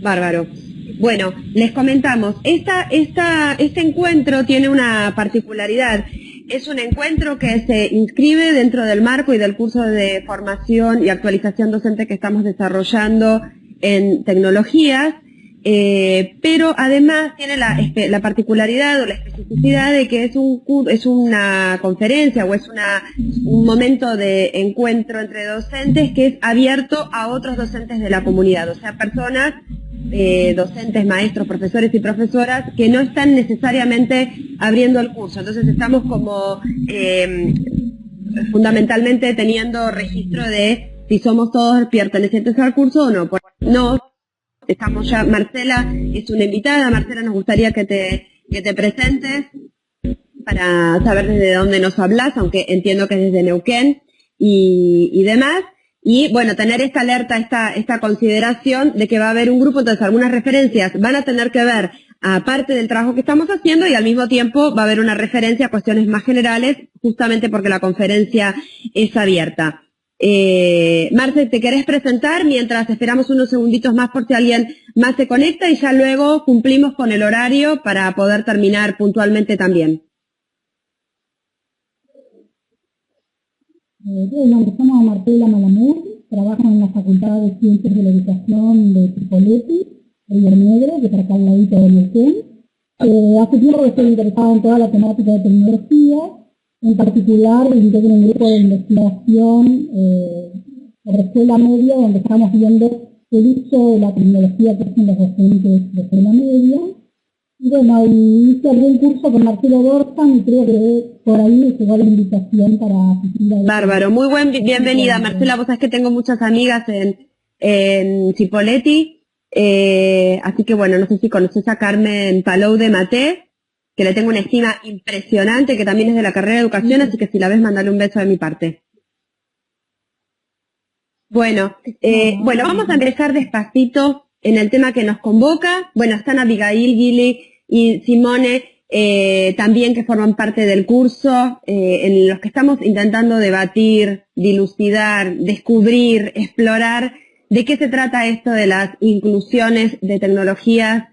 Bárbaro. Bueno, les comentamos, este encuentro tiene una particularidad. Es un encuentro que se inscribe dentro del marco y del curso de formación y actualización docente que estamos desarrollando en tecnologías, pero además tiene la particularidad o la especificidad de que es una conferencia o es un momento de encuentro entre docentes que es abierto a otros docentes de la comunidad, o sea, personas, docentes, maestros, profesores y profesoras que no están necesariamente abriendo el curso. Entonces estamos como fundamentalmente teniendo registro de si somos todos pertenecientes al curso o no. No, estamos ya, Marcela es una invitada. Marcela, nos gustaría que te presentes para saber desde dónde nos hablas, aunque entiendo que es desde Neuquén y demás. Y bueno, tener esta alerta, esta consideración de que va a haber un grupo, entonces algunas referencias van a tener que ver aparte del trabajo que estamos haciendo y al mismo tiempo va a haber una referencia a cuestiones más generales, justamente porque la conferencia es abierta. Marce, ¿te querés presentar mientras esperamos unos segunditos más por si alguien más se conecta y ya luego cumplimos con el horario para poder terminar puntualmente también? Bueno, me llamo Marcela Malamud, trabajo en la Facultad de Ciencias de la Educación de Cipolletti, Río Negro, que está acá al ladito de Neuquén. Hace tiempo que estoy interesada en toda la temática de tecnología, en particular integro un grupo de investigación sobre escuela media, donde estamos viendo el uso de la tecnología que hacen los docentes de escuela media. Y bueno, hice algún curso con Marcelo Dorzan y creo que por ahí me llegó la invitación para asistir a... Bárbaro, muy bienvenida Marcela, vos sabés que tengo muchas amigas en Cipolletti, así que bueno, no sé si conoces a Carmen Palou de Maté, que le tengo una estima impresionante, que también es de la carrera de educación, así que si la ves, mandale un beso de mi parte. Bueno, vamos a empezar despacito en el tema que nos convoca. Bueno, están Abigail, Gili y Simone, también que forman parte del curso, en los que estamos intentando debatir, dilucidar, descubrir, explorar de qué se trata esto de las inclusiones de tecnologías,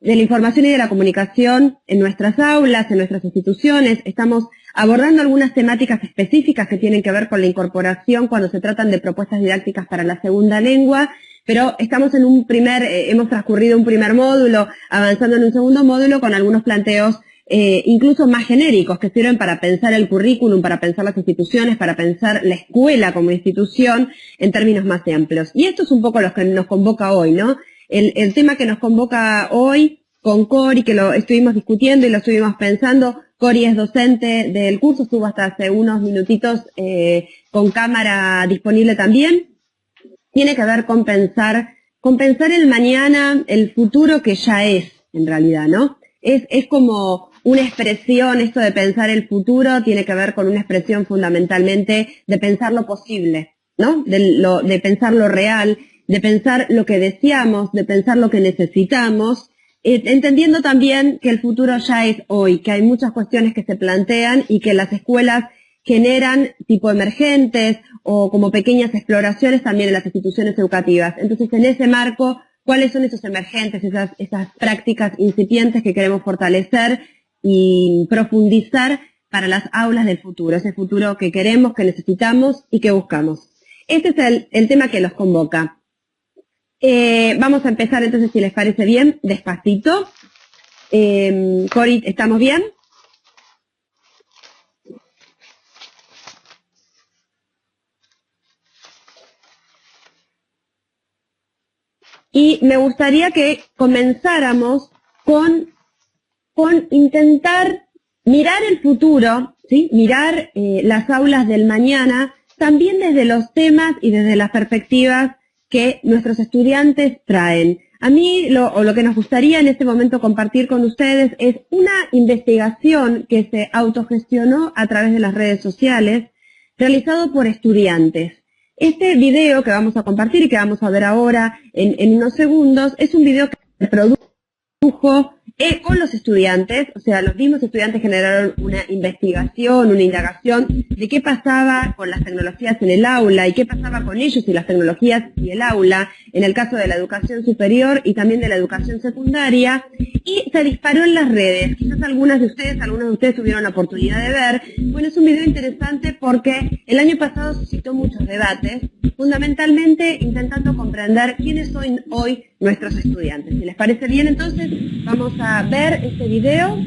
de la información y de la comunicación en nuestras aulas, en nuestras instituciones. Estamos abordando algunas temáticas específicas que tienen que ver con la incorporación cuando se tratan de propuestas didácticas para la segunda lengua, pero estamos en hemos transcurrido un primer módulo, avanzando en un segundo módulo con algunos planteos incluso más genéricos que sirven para pensar el currículum, para pensar las instituciones, para pensar la escuela como institución en términos más amplios. Y esto es un poco lo que nos convoca hoy, ¿no? El tema que nos convoca hoy con Cori, que lo estuvimos discutiendo y lo estuvimos pensando. Cori es docente del curso, estuvo hasta hace unos minutitos con cámara disponible también. Tiene que ver con pensar el mañana, el futuro que ya es, en realidad, ¿no? Es como una expresión, esto de pensar el futuro, tiene que ver con una expresión fundamentalmente de pensar lo posible, ¿no? De pensar lo real, de pensar lo que deseamos, de pensar lo que necesitamos, entendiendo también que el futuro ya es hoy, que hay muchas cuestiones que se plantean y que las escuelas generan tipo emergentes o como pequeñas exploraciones también en las instituciones educativas. Entonces, en ese marco, ¿cuáles son esos emergentes, esas prácticas incipientes que queremos fortalecer y profundizar para las aulas del futuro, ese futuro que queremos, que necesitamos y que buscamos? Este es el tema que los convoca. Vamos a empezar entonces, si les parece bien, despacito. Cori, ¿estamos bien? Y me gustaría que comenzáramos con intentar mirar el futuro, ¿sí? Mirar las aulas del mañana, también desde los temas y desde las perspectivas que nuestros estudiantes traen. A mí lo que nos gustaría en este momento compartir con ustedes es una investigación que se autogestionó a través de las redes sociales, realizado por estudiantes. Este video que vamos a compartir y que vamos a ver ahora en unos segundos es un video que se produce con los estudiantes, o sea, los mismos estudiantes generaron una investigación, una indagación de qué pasaba con las tecnologías en el aula y qué pasaba con ellos y las tecnologías y el aula, en el caso de la educación superior y también de la educación secundaria, y se disparó en las redes. Quizás algunos de ustedes tuvieron la oportunidad de ver. Bueno, es un video interesante porque el año pasado suscitó muchos debates, fundamentalmente intentando comprender quiénes son hoy nuestros estudiantes. Si les parece bien, entonces vamos a ver este video.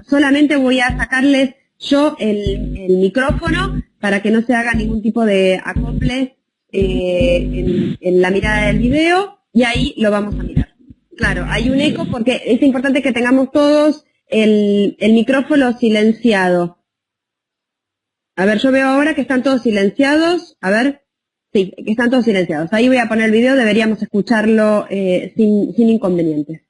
Solamente voy a sacarles yo el micrófono para que no se haga ningún tipo de acople en la mirada del video, y ahí lo vamos a mirar. Claro, hay un eco porque es importante que tengamos todos el micrófono silenciado. A ver, yo veo ahora que están todos silenciados. A ver, sí, que están todos silenciados. Ahí voy a poner el video, deberíamos escucharlo sin inconvenientes.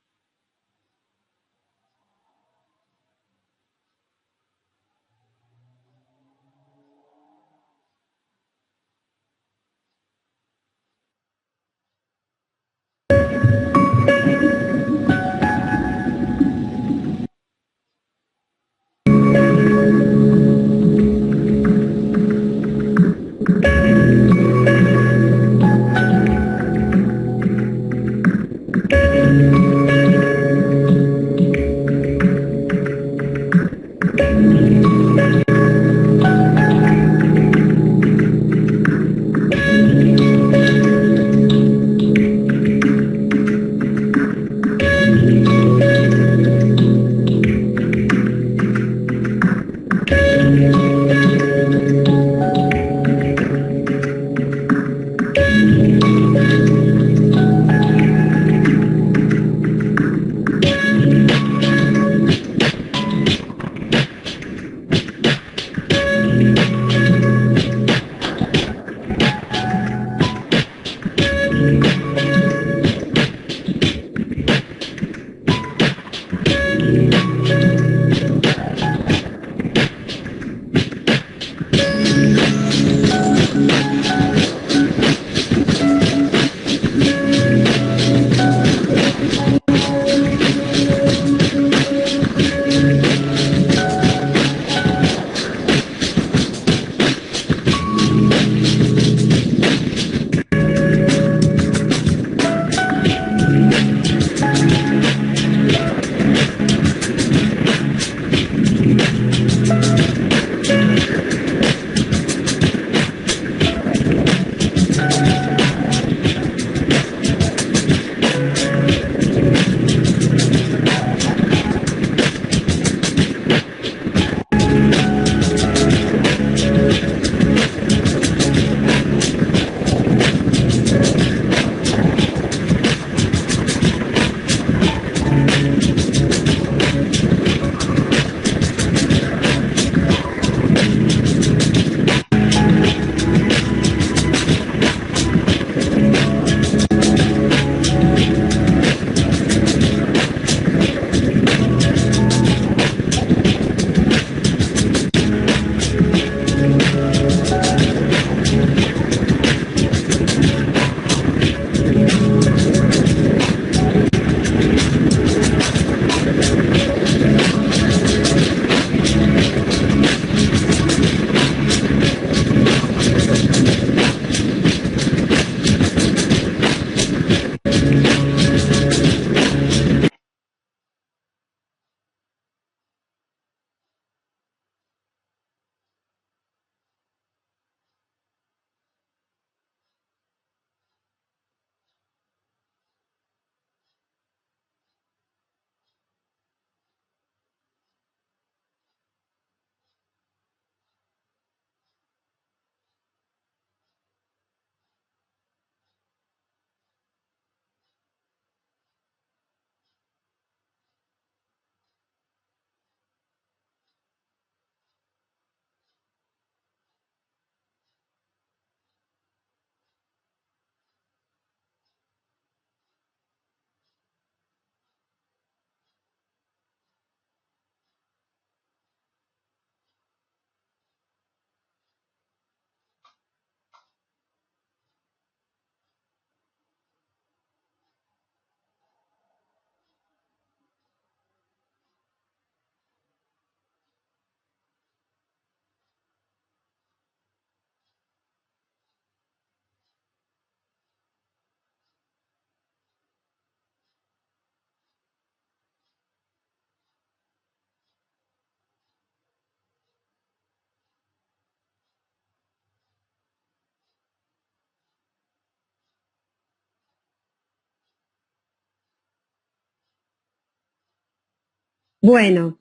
Bueno,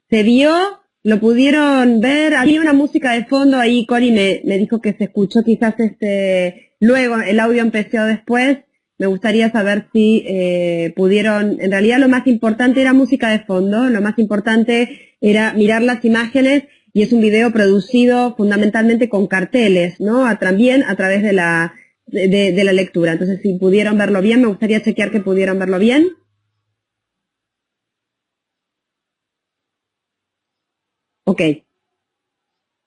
se vio, lo pudieron ver, había una música de fondo ahí, Cori me dijo que se escuchó quizás luego, el audio empezó después, me gustaría saber si pudieron, en realidad lo más importante era música de fondo, lo más importante era mirar las imágenes, y es un video producido fundamentalmente con carteles, ¿no? También a través de la lectura. Entonces, si pudieron verlo bien, me gustaría chequear que pudieron verlo bien. Ok.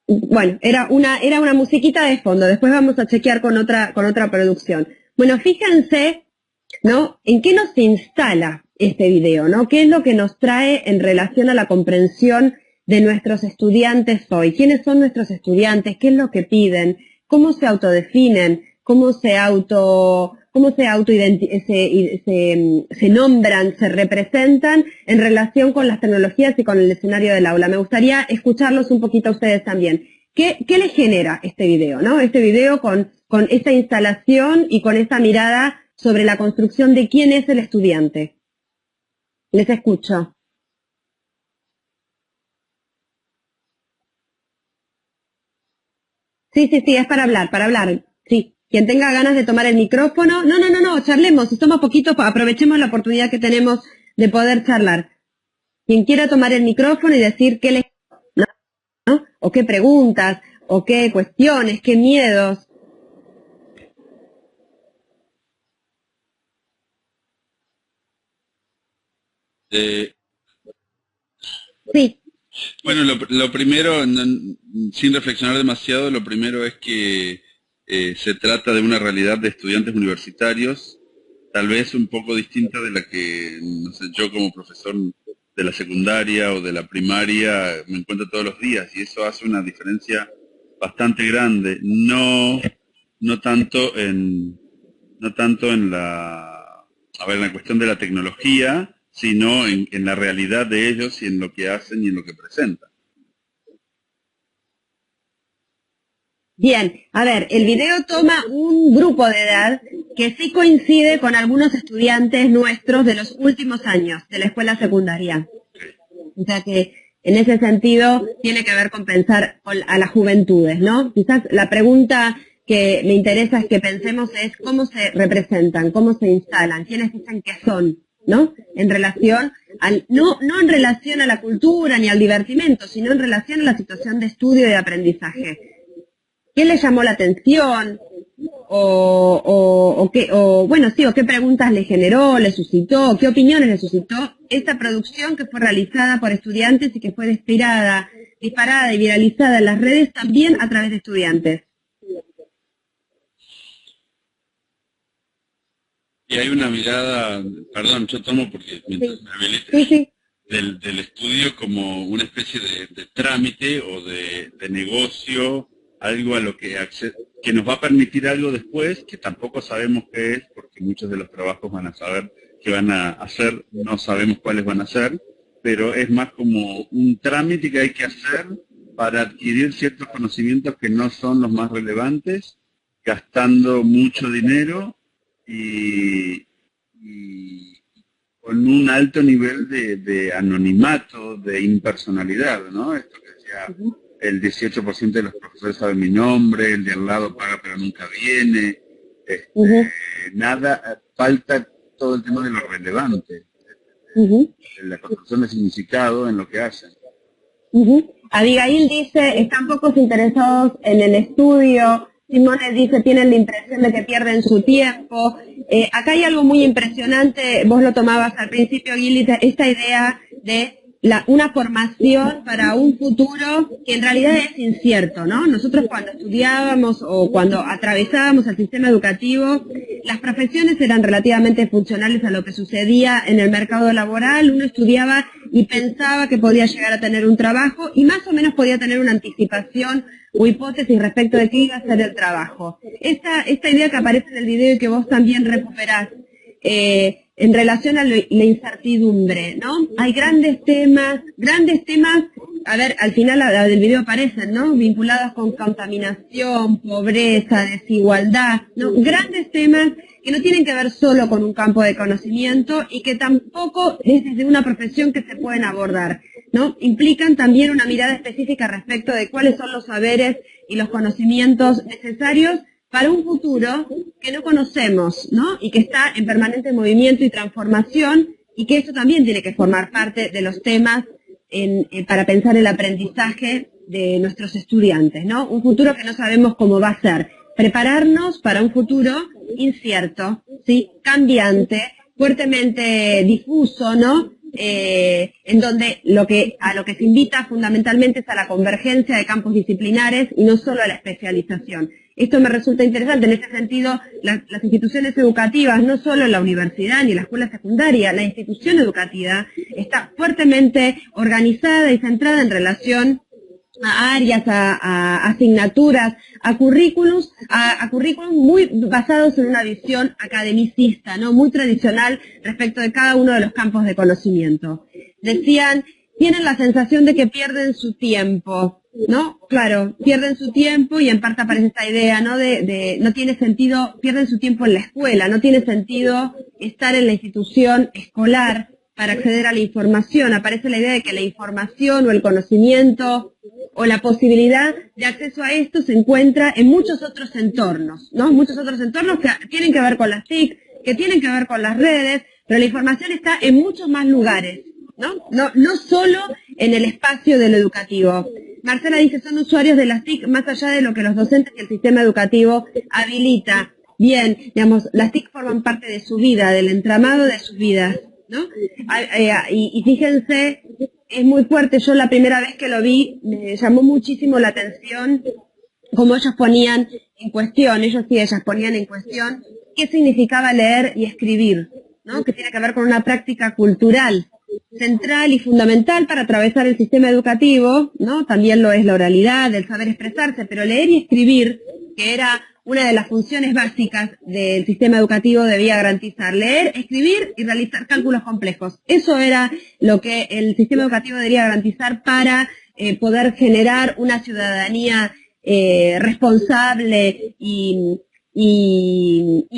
Bueno, era una musiquita de fondo. Después vamos a chequear con otra producción. Bueno, fíjense, ¿no? ¿En qué nos instala este video, ¿no? ¿Qué es lo que nos trae en relación a la comprensión de nuestros estudiantes hoy? ¿Quiénes son nuestros estudiantes? ¿Qué es lo que piden? ¿Cómo se autodefinen? ¿Cómo se nombran, se representan en relación con las tecnologías y con el escenario del aula? Me gustaría escucharlos un poquito a ustedes también. ¿Qué les genera este video, ¿no? Este video con esta instalación y con esta mirada sobre la construcción de quién es el estudiante. Les escucho. Sí, es para hablar, sí. Quien tenga ganas de tomar el micrófono, no, charlemos, si somos poquitos, aprovechemos la oportunidad que tenemos de poder charlar. Quien quiera tomar el micrófono y decir qué les, ¿no? O qué preguntas, o qué cuestiones, qué miedos. Sí. Bueno, lo primero, sin reflexionar demasiado, lo primero es que se trata de una realidad de estudiantes universitarios, tal vez un poco distinta de la que, no sé, yo como profesor de la secundaria o de la primaria me encuentro todos los días, y eso hace una diferencia bastante grande, no tanto en la cuestión de la tecnología, sino en la realidad de ellos y en lo que hacen y en lo que presentan. Bien, a ver, el video toma un grupo de edad que sí coincide con algunos estudiantes nuestros de los últimos años de la escuela secundaria. O sea que en ese sentido tiene que ver con pensar a las juventudes, ¿no? Quizás la pregunta que me interesa es que pensemos es cómo se representan, cómo se instalan, quiénes dicen que son, ¿no? En relación no en relación a la cultura ni al divertimento, sino en relación a la situación de estudio y de aprendizaje. ¿Qué les llamó la atención? O qué preguntas le generó, le suscitó, qué opiniones le suscitó esta producción que fue realizada por estudiantes y que fue disparada y viralizada en las redes también a través de estudiantes. Y hay una mirada, perdón, yo tomo porque mientras me habilite, del estudio como una especie de trámite o de negocio, algo a lo que nos va a permitir algo después, que tampoco sabemos qué es, porque muchos de los trabajos van a saber qué van a hacer, no sabemos cuáles van a ser, pero es más como un trámite que hay que hacer para adquirir ciertos conocimientos que no son los más relevantes, gastando mucho dinero y con un alto nivel de anonimato, de impersonalidad, ¿no? Esto que decía, el 18% de los profesores saben mi nombre, el de al lado paga pero nunca viene, nada, falta todo el tema de lo relevante, la construcción de significado en lo que hacen. Abigail dice, están pocos interesados en el estudio. Simone dice, tienen la impresión de que pierden su tiempo. Acá hay algo muy impresionante, vos lo tomabas al principio, Gili, esta idea de una formación para un futuro que en realidad es incierto, ¿no? Nosotros cuando estudiábamos o cuando atravesábamos el sistema educativo, las profesiones eran relativamente funcionales a lo que sucedía en el mercado laboral. Uno estudiaba y pensaba que podía llegar a tener un trabajo y más o menos podía tener una anticipación o hipótesis respecto de qué iba a ser el trabajo. Esta idea que aparece en el video y que vos también recuperás, en relación a la incertidumbre, ¿no? Hay grandes temas a ver, al final la del video aparecen, ¿no? Vinculadas con contaminación, pobreza, desigualdad, ¿no? Grandes temas que no tienen que ver solo con un campo de conocimiento y que tampoco es desde una profesión que se pueden abordar, ¿no? Implican también una mirada específica respecto de cuáles son los saberes y los conocimientos necesarios para un futuro que no conocemos, ¿no? Y que está en permanente movimiento y transformación, y que esto también tiene que formar parte de los temas para pensar el aprendizaje de nuestros estudiantes, ¿no? Un futuro que no sabemos cómo va a ser. Prepararnos para un futuro incierto, ¿sí? Cambiante, fuertemente difuso, ¿no? En donde a lo que se invita fundamentalmente es a la convergencia de campos disciplinares y no solo a la especialización. Esto me resulta interesante. En ese sentido, las instituciones educativas, no solo la universidad ni la escuela secundaria, la institución educativa está fuertemente organizada y centrada en relación a áreas, a asignaturas, a currículums muy basados en una visión academicista, ¿no? Muy tradicional respecto de cada uno de los campos de conocimiento. Decían, tienen la sensación de que pierden su tiempo, ¿no? Claro, pierden su tiempo y en parte aparece esta idea, ¿no? No tiene sentido, pierden su tiempo en la escuela, no tiene sentido estar en la institución escolar para acceder a la información. Aparece la idea de que la información o el conocimiento o la posibilidad de acceso a esto se encuentra en muchos otros entornos, ¿no? Muchos otros entornos que tienen que ver con las TIC, que tienen que ver con las redes, pero la información está en muchos más lugares, ¿no? No solo en el espacio de lo educativo. Marcela dice, son usuarios de las TIC más allá de lo que los docentes y el sistema educativo habilita. Bien, digamos, las TIC forman parte de su vida, del entramado de sus vidas, ¿no? Y fíjense, es muy fuerte. Yo la primera vez que lo vi me llamó muchísimo la atención cómo ellos ponían en cuestión, ellos y ellas ponían en cuestión qué significaba leer y escribir, ¿no? Que tiene que ver con una práctica cultural central y fundamental para atravesar el sistema educativo, ¿no? También lo es la oralidad, el saber expresarse, pero leer y escribir, que era una de las funciones básicas del sistema educativo, debía garantizar leer, escribir y realizar cálculos complejos. Eso era lo que el sistema educativo debería garantizar para poder generar una ciudadanía responsable y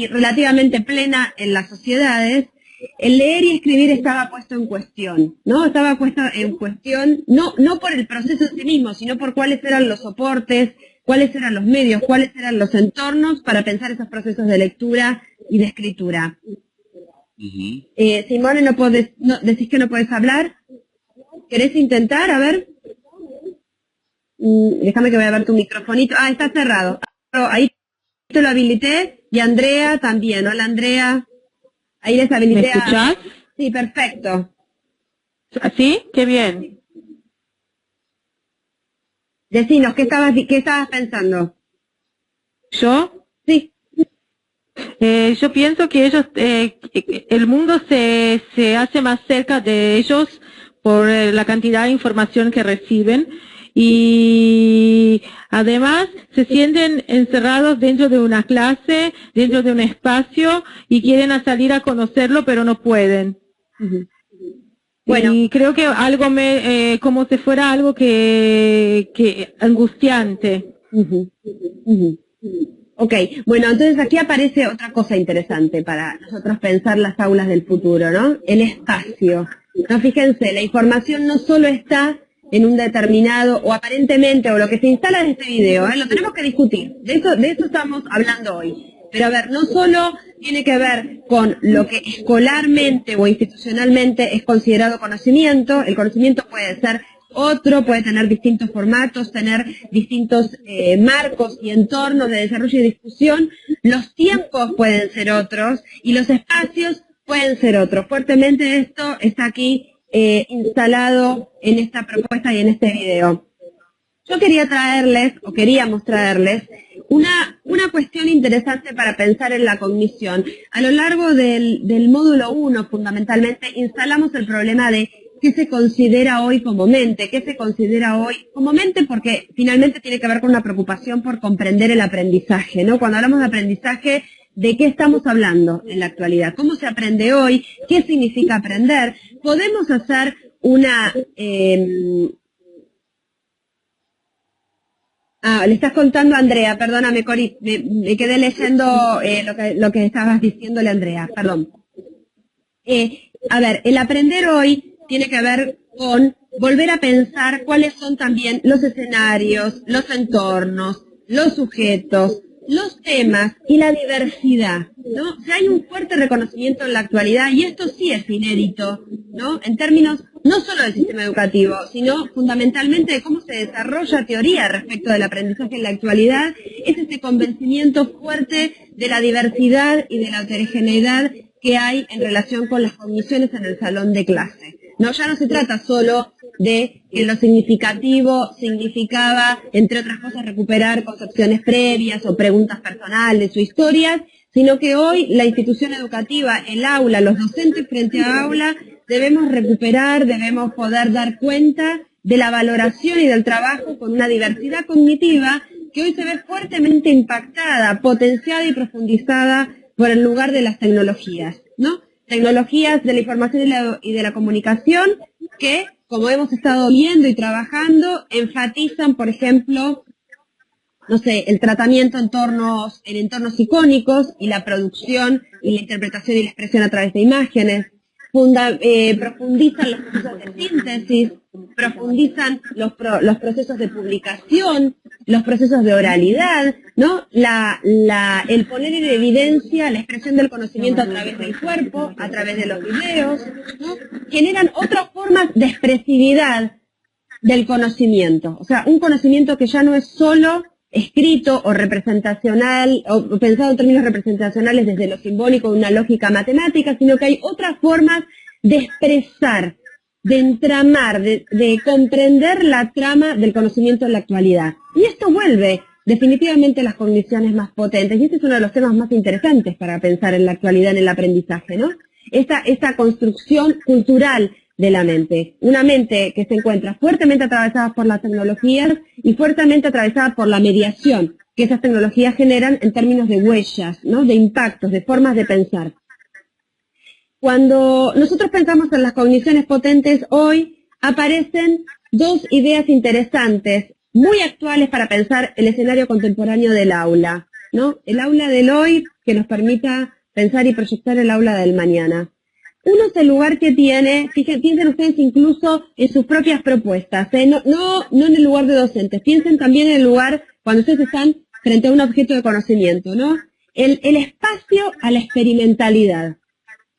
relativamente plena en las sociedades. El leer y escribir estaba puesto en cuestión, ¿no? Estaba puesto en cuestión no por el proceso en sí mismo, sino por cuáles eran los soportes, cuáles eran los medios, cuáles eran los entornos para pensar esos procesos de lectura y de escritura. Simone, decís que no podés hablar. ¿Querés intentar? A ver. Déjame que voy a ver tu microfonito. Ah, está cerrado. Ahí te lo habilité. Y Andrea también. Hola, Andrea. Ahí les habilité. ¿Me escuchás? Sí, perfecto. ¿Sí? Qué bien. Decinos, ¿qué estabas pensando? ¿Yo? Sí. Yo pienso que ellos, el mundo se hace más cerca de ellos por la cantidad de información que reciben y además se sienten encerrados dentro de una clase, dentro de un espacio y quieren salir a conocerlo pero no pueden. Bueno, y creo que algo como si fuera algo que angustiante. Ok, bueno, entonces aquí aparece otra cosa interesante para nosotros pensar las aulas del futuro, ¿no? El espacio. No, fíjense, la información no solo está en un determinado, o aparentemente, o lo que se instala en este video, lo tenemos que discutir. De eso estamos hablando hoy. Pero a ver, no solo tiene que ver con lo que escolarmente o institucionalmente es considerado conocimiento. El conocimiento puede ser otro, puede tener distintos formatos, tener distintos marcos y entornos de desarrollo y discusión. Los tiempos pueden ser otros y los espacios pueden ser otros. Fuertemente esto está aquí instalado en esta propuesta y en este video. Yo queríamos traerles una cuestión interesante para pensar en la cognición. A lo largo del módulo 1, fundamentalmente, instalamos el problema de qué se considera hoy como mente, porque finalmente tiene que ver con una preocupación por comprender el aprendizaje, ¿no? Cuando hablamos de aprendizaje, ¿de qué estamos hablando en la actualidad? ¿Cómo se aprende hoy? ¿Qué significa aprender? Podemos hacer Le estás contando a Andrea, perdóname, Cori, me quedé leyendo lo que estabas diciéndole a Andrea, perdón. A ver, el aprender hoy tiene que ver con volver a pensar cuáles son también los escenarios, los entornos, los sujetos, los temas y la diversidad, ¿no? O sea, hay un fuerte reconocimiento en la actualidad, y esto sí es inédito, ¿no? En términos no solo del sistema educativo, sino fundamentalmente de cómo se desarrolla teoría respecto del aprendizaje en la actualidad, es ese convencimiento fuerte de la diversidad y de la heterogeneidad que hay en relación con las cogniciones en el salón de clase. No, ya no se trata solo de que lo significativo significaba, entre otras cosas, recuperar concepciones previas o preguntas personales o historias, sino que hoy la institución educativa, el aula, los docentes frente a aula, debemos recuperar, debemos poder dar cuenta de la valoración y del trabajo con una diversidad cognitiva que hoy se ve fuertemente impactada, potenciada y profundizada por el lugar de las tecnologías, ¿no? Tecnologías de la información y de la comunicación que, como hemos estado viendo y trabajando, enfatizan, por ejemplo, no sé, el tratamiento en entornos icónicos y la producción y la interpretación y la expresión a través de imágenes, profundizan los procesos de síntesis, profundizan los procesos de publicación, los procesos de oralidad, ¿no? El poner en evidencia la expresión del conocimiento a través del cuerpo, a través de los videos, ¿no? Generan otras formas de expresividad del conocimiento. O sea, un conocimiento que ya no es solo escrito o representacional, o pensado en términos representacionales desde lo simbólico, una lógica matemática, sino que hay otras formas de expresar, de entramar, de comprender la trama del conocimiento en la actualidad. Y esto vuelve definitivamente las cogniciones más potentes, y este es uno de los temas más interesantes para pensar en la actualidad en el aprendizaje, ¿no? Esta construcción cultural de la mente, una mente que se encuentra fuertemente atravesada por las tecnologías y fuertemente atravesada por la mediación que esas tecnologías generan en términos de huellas, ¿no? De impactos, de formas de pensar. Cuando nosotros pensamos en las cogniciones potentes hoy, aparecen dos ideas interesantes, muy actuales para pensar el escenario contemporáneo del aula, ¿no? El aula del hoy que nos permita pensar y proyectar el aula del mañana. Uno es el lugar que tiene, piensen ustedes incluso en sus propias propuestas, no en el lugar de docentes, piensen también en el lugar cuando ustedes están frente a un objeto de conocimiento, ¿no? El espacio a la experimentalidad.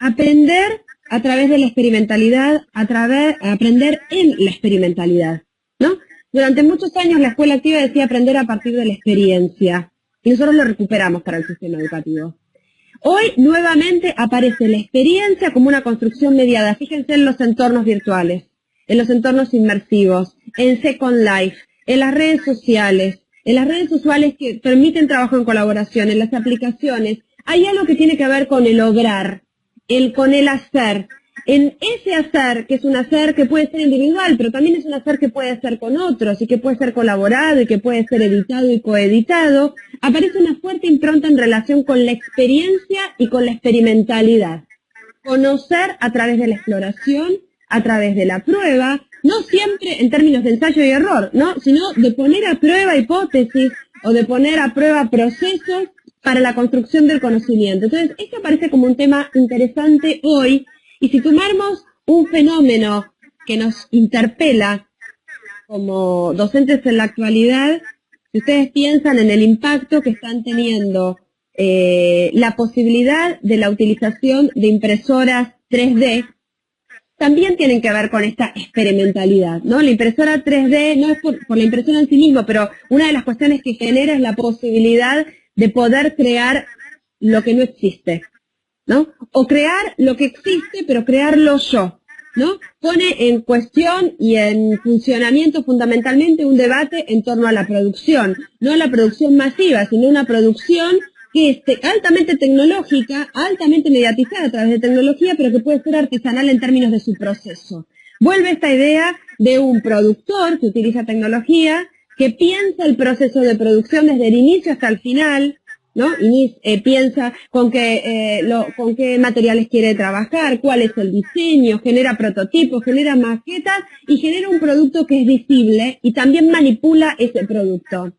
Aprender a través de la experimentalidad, aprender en la experimentalidad, ¿no? Durante muchos años la escuela activa decía aprender a partir de la experiencia, y nosotros lo recuperamos para el sistema educativo. Hoy nuevamente aparece la experiencia como una construcción mediada. Fíjense en los entornos virtuales, en los entornos inmersivos, en Second Life, en las redes sociales que permiten trabajo en colaboración, en las aplicaciones. Hay algo que tiene que ver con el obrar, con el hacer. En ese hacer, que es un hacer que puede ser individual, pero también es un hacer que puede ser con otros y que puede ser colaborado y que puede ser editado y coeditado, aparece una fuerte impronta en relación con la experiencia y con la experimentalidad. Conocer a través de la exploración, a través de la prueba, no siempre en términos de ensayo y error, ¿no? Sino de poner a prueba hipótesis o de poner a prueba procesos para la construcción del conocimiento. Entonces, esto aparece como un tema interesante hoy. Y si tomamos un fenómeno que nos interpela como docentes en la actualidad, si ustedes piensan en el impacto que están teniendo la posibilidad de la utilización de impresoras 3D, también tienen que ver con esta experimentalidad, ¿no? La impresora 3D no es por la impresión en sí mismo, pero una de las cuestiones que genera es la posibilidad de poder crear lo que no existe, ¿no? O crear lo que existe, pero crearlo yo, ¿no? Pone en cuestión y en funcionamiento fundamentalmente un debate en torno a la producción, no la producción masiva, sino una producción que es altamente tecnológica, altamente mediatizada a través de tecnología, pero que puede ser artesanal en términos de su proceso. Vuelve esta idea de un productor que utiliza tecnología, que piensa el proceso de producción desde el inicio hasta el final, ¿no? Piensa con qué materiales quiere trabajar, cuál es el diseño, genera prototipos, genera maquetas y genera un producto que es visible y también manipula ese producto.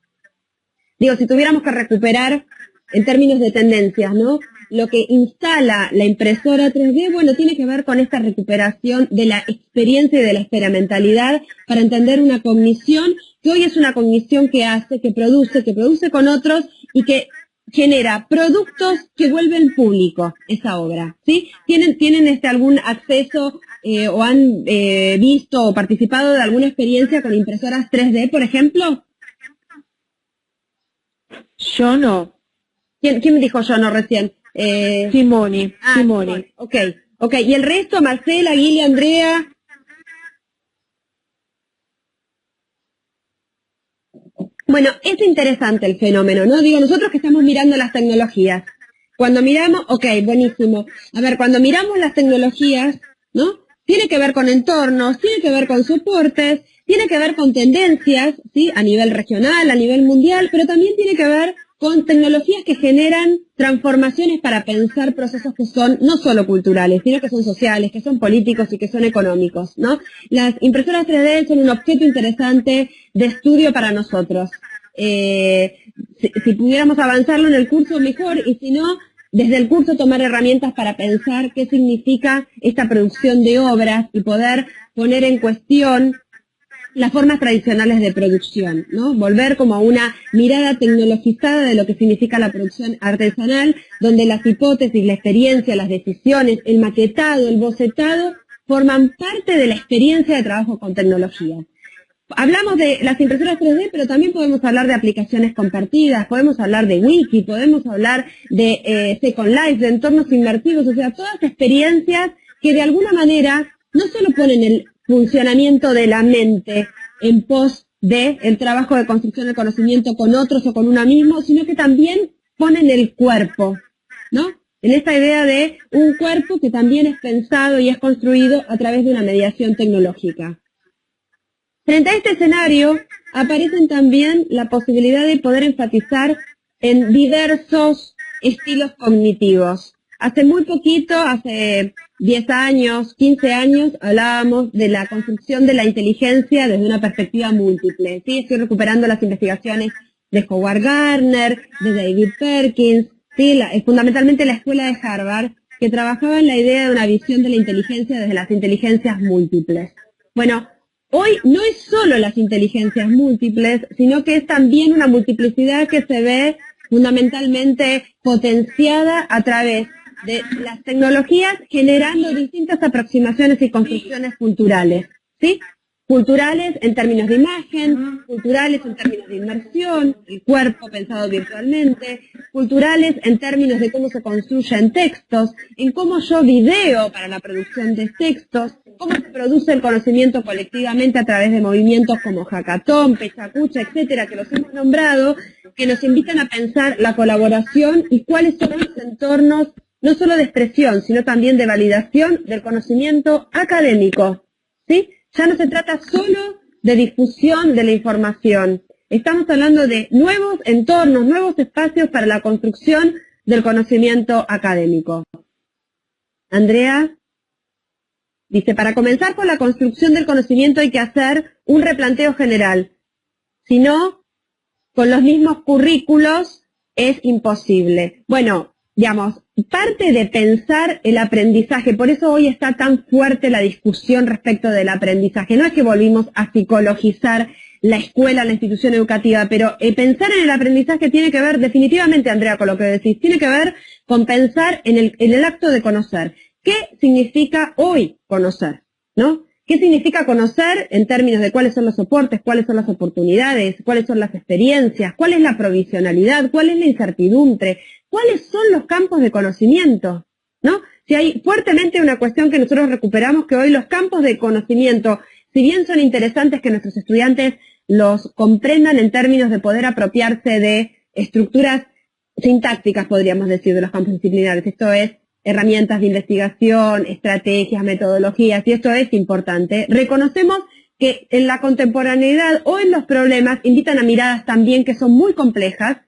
Digo, si tuviéramos que recuperar en términos de tendencias, ¿no? Lo que instala la impresora 3D, bueno, tiene que ver con esta recuperación de la experiencia y de la experimentalidad para entender una cognición que hoy es una cognición que hace, que produce con otros y que genera productos que vuelven público esa obra, ¿sí? ¿Tienen algún acceso o han visto o participado de alguna experiencia con impresoras 3D, por ejemplo? Yo no. ¿Quién me dijo yo no recién? Simone. Simone. Ok. ¿Y el resto, Marcela, Guille, Andrea? Bueno, es interesante el fenómeno, ¿no? Digo, nosotros que estamos mirando las tecnologías. Cuando miramos, ok, buenísimo. A ver, cuando miramos las tecnologías, ¿no? Tiene que ver con entornos, tiene que ver con soportes, tiene que ver con tendencias, ¿sí? A nivel regional, a nivel mundial, pero también tiene que ver con tecnologías que generan transformaciones para pensar procesos que son no solo culturales, sino que son sociales, que son políticos y que son económicos, ¿no? Las impresoras 3D son un objeto interesante de estudio para nosotros. Si pudiéramos avanzarlo en el curso, mejor, y si no, desde el curso tomar herramientas para pensar qué significa esta producción de obras y poder poner en cuestión las formas tradicionales de producción, ¿no? Volver como a una mirada tecnologizada de lo que significa la producción artesanal, donde las hipótesis, la experiencia, las decisiones, el maquetado, el bocetado, forman parte de la experiencia de trabajo con tecnología. Hablamos de las impresoras 3D, pero también podemos hablar de aplicaciones compartidas, podemos hablar de wiki, podemos hablar de Second Life, de entornos inmersivos, o sea, todas experiencias que de alguna manera no solo ponen el funcionamiento de la mente en pos de el trabajo de construcción del conocimiento con otros o con uno mismo, sino que también ponen el cuerpo, ¿no? En esta idea de un cuerpo que también es pensado y es construido a través de una mediación tecnológica. Frente a este escenario, aparecen también la posibilidad de poder enfatizar en diversos estilos cognitivos. Hace muy poquito, hace 10 años, 15 años, hablábamos de la construcción de la inteligencia desde una perspectiva múltiple. ¿Sí? Estoy recuperando las investigaciones de Howard Gardner, de David Perkins, ¿sí? Fundamentalmente la escuela de Harvard, que trabajaba en la idea de una visión de la inteligencia desde las inteligencias múltiples. Bueno, hoy no es solo las inteligencias múltiples, sino que es también una multiplicidad que se ve fundamentalmente potenciada a través de las tecnologías generando distintas aproximaciones y construcciones culturales, ¿sí? Culturales en términos de imagen, culturales en términos de inmersión, el cuerpo pensado virtualmente, culturales en términos de cómo se construyen textos, en cómo yo video para la producción de textos, cómo se produce el conocimiento colectivamente a través de movimientos como hackathon, pechacucha, etcétera, que los hemos nombrado, que nos invitan a pensar la colaboración y cuáles son los entornos no solo de expresión, sino también de validación del conocimiento académico, ¿sí? Ya no se trata solo de difusión de la información. Estamos hablando de nuevos entornos, nuevos espacios para la construcción del conocimiento académico. Andrea dice, para comenzar con la construcción del conocimiento hay que hacer un replanteo general. Si no, con los mismos currículos es imposible. Bueno, digamos, parte de pensar el aprendizaje, por eso hoy está tan fuerte la discusión respecto del aprendizaje. No es que volvimos a psicologizar la escuela, la institución educativa, pero pensar en el aprendizaje tiene que ver definitivamente, Andrea, con lo que decís, tiene que ver con pensar en el acto de conocer. ¿Qué significa hoy conocer? ¿No? ¿Qué significa conocer en términos de cuáles son los soportes, cuáles son las oportunidades, cuáles son las experiencias, cuál es la provisionalidad, cuál es la incertidumbre, cuáles son los campos de conocimiento? ¿No? Si hay fuertemente una cuestión que nosotros recuperamos, que hoy los campos de conocimiento, si bien son interesantes que nuestros estudiantes los comprendan en términos de poder apropiarse de estructuras sintácticas, podríamos decir, de los campos disciplinares, esto es, herramientas de investigación, estrategias, metodologías, y esto es importante. Reconocemos que en la contemporaneidad o en los problemas invitan a miradas también que son muy complejas,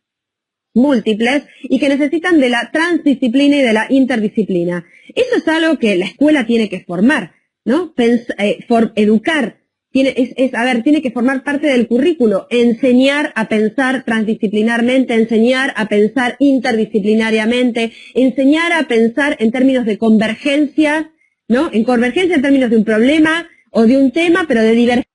múltiples, y que necesitan de la transdisciplina y de la interdisciplina. Eso es algo que la escuela tiene que formar, ¿no? Educar tiene que formar parte del currículo, enseñar a pensar transdisciplinarmente, enseñar a pensar interdisciplinariamente, enseñar a pensar en términos de convergencia, ¿no? En convergencia en términos de un problema o de un tema, pero de divergencia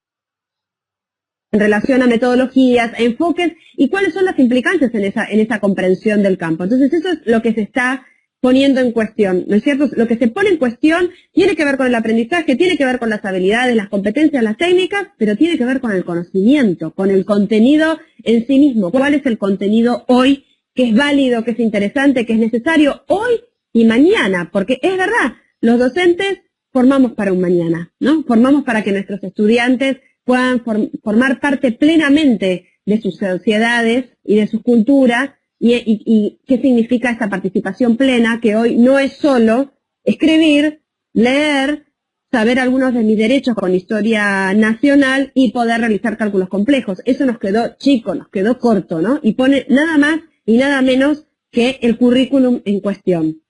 en relación a metodologías, a enfoques, y cuáles son las implicancias en esa comprensión del campo. Entonces eso es lo que se está poniendo en cuestión, ¿no es cierto? Lo que se pone en cuestión tiene que ver con el aprendizaje, tiene que ver con las habilidades, las competencias, las técnicas, pero tiene que ver con el conocimiento, con el contenido en sí mismo. ¿Cuál es el contenido hoy que es válido, que es interesante, que es necesario hoy y mañana? Porque es verdad, los docentes formamos para un mañana, ¿no? Formamos para que nuestros estudiantes puedan formar parte plenamente de sus sociedades y de sus culturas, y qué significa esta participación plena, que hoy no es solo escribir, leer, saber algunos de mis derechos con historia nacional y poder realizar cálculos complejos. Eso nos quedó chico, nos quedó corto, ¿no? Y pone nada más y nada menos que el currículum en cuestión.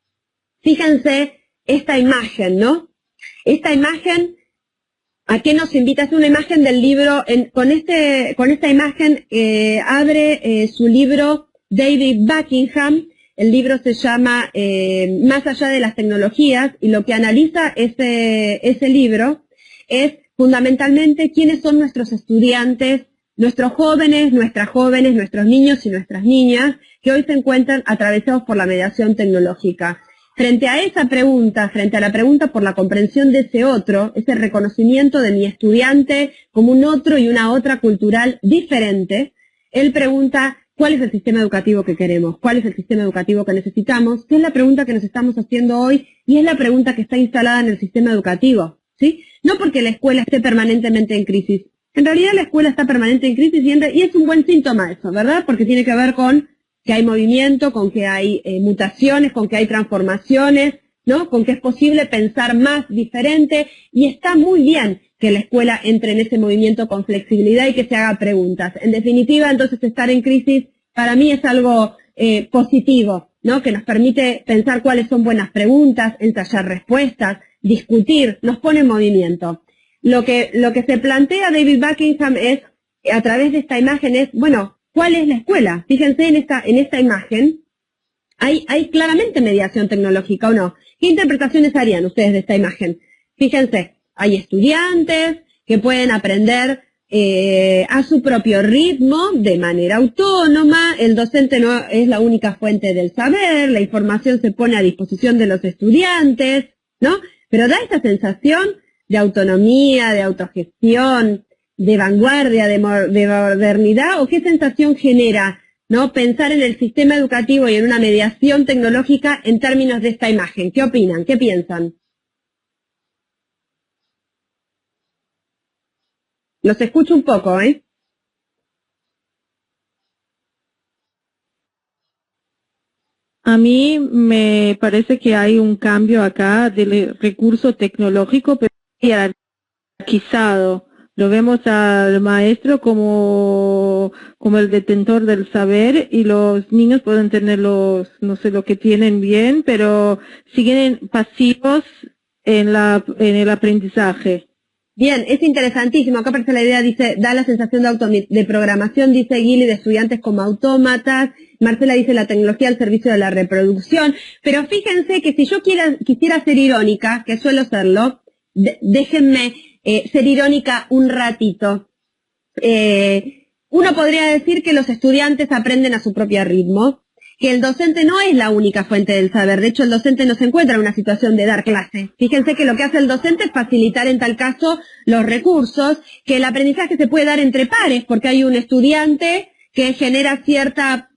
Fíjense esta imagen, ¿no? Esta imagen, ¿a qué nos invita? Es una imagen del libro, con esta imagen abre su libro David Buckingham. El libro se llama Más allá de las tecnologías, y lo que analiza ese libro es fundamentalmente quiénes son nuestros estudiantes, nuestros jóvenes, nuestros niños y nuestras niñas, que hoy se encuentran atravesados por la mediación tecnológica. Frente a esa pregunta, frente a la pregunta por la comprensión de ese otro, ese reconocimiento de mi estudiante como un otro y una otra cultural diferente, él pregunta: ¿cuál es el sistema educativo que queremos? ¿Cuál es el sistema educativo que necesitamos? Que es la pregunta que nos estamos haciendo hoy, y es la pregunta que está instalada en el sistema educativo, ¿sí? No porque la escuela esté permanentemente en crisis. En realidad la escuela está permanente en crisis y es un buen síntoma eso, ¿verdad? Porque tiene que ver con que hay movimiento, con que hay mutaciones, con que hay transformaciones, ¿no? Con que es posible pensar más diferente, y está muy bien que la escuela entre en ese movimiento con flexibilidad y que se haga preguntas. En definitiva, entonces, estar en crisis para mí es algo positivo, ¿no? Que nos permite pensar cuáles son buenas preguntas, ensayar respuestas, discutir, nos pone en movimiento. Lo que se plantea David Buckingham es, a través de esta imagen, es, bueno, ¿cuál es la escuela? Fíjense en esta imagen, hay claramente mediación tecnológica, ¿o no? ¿Qué interpretaciones harían ustedes de esta imagen? Fíjense, hay estudiantes que pueden aprender a su propio ritmo, de manera autónoma, el docente no es la única fuente del saber, la información se pone a disposición de los estudiantes, ¿no? Pero da esa sensación de autonomía, de autogestión, de vanguardia, de modernidad, ¿o qué sensación genera, ¿no? Pensar en el sistema educativo y en una mediación tecnológica en términos de esta imagen. ¿Qué opinan? ¿Qué piensan? Los escucho un poco, ¿eh? A mí me parece que hay un cambio acá del recurso tecnológico, pero jerarquizado. Lo vemos al maestro como el detentor del saber, y los niños pueden tener no sé lo que tienen bien, pero siguen pasivos en el aprendizaje. Bien, es interesantísimo. Acá aparece la idea, dice, da la sensación de programación, dice Gili, de estudiantes como autómatas. Marcela dice la tecnología al servicio de la reproducción. Pero fíjense que si yo quisiera ser irónica, que suelo serlo, déjenme ser irónica un ratito. Uno podría decir que los estudiantes aprenden a su propio ritmo, que el docente no es la única fuente del saber. De hecho, el docente no se encuentra en una situación de dar clase. Fíjense que lo que hace el docente es facilitar en tal caso los recursos, que el aprendizaje se puede dar entre pares, porque hay un estudiante que genera cierta,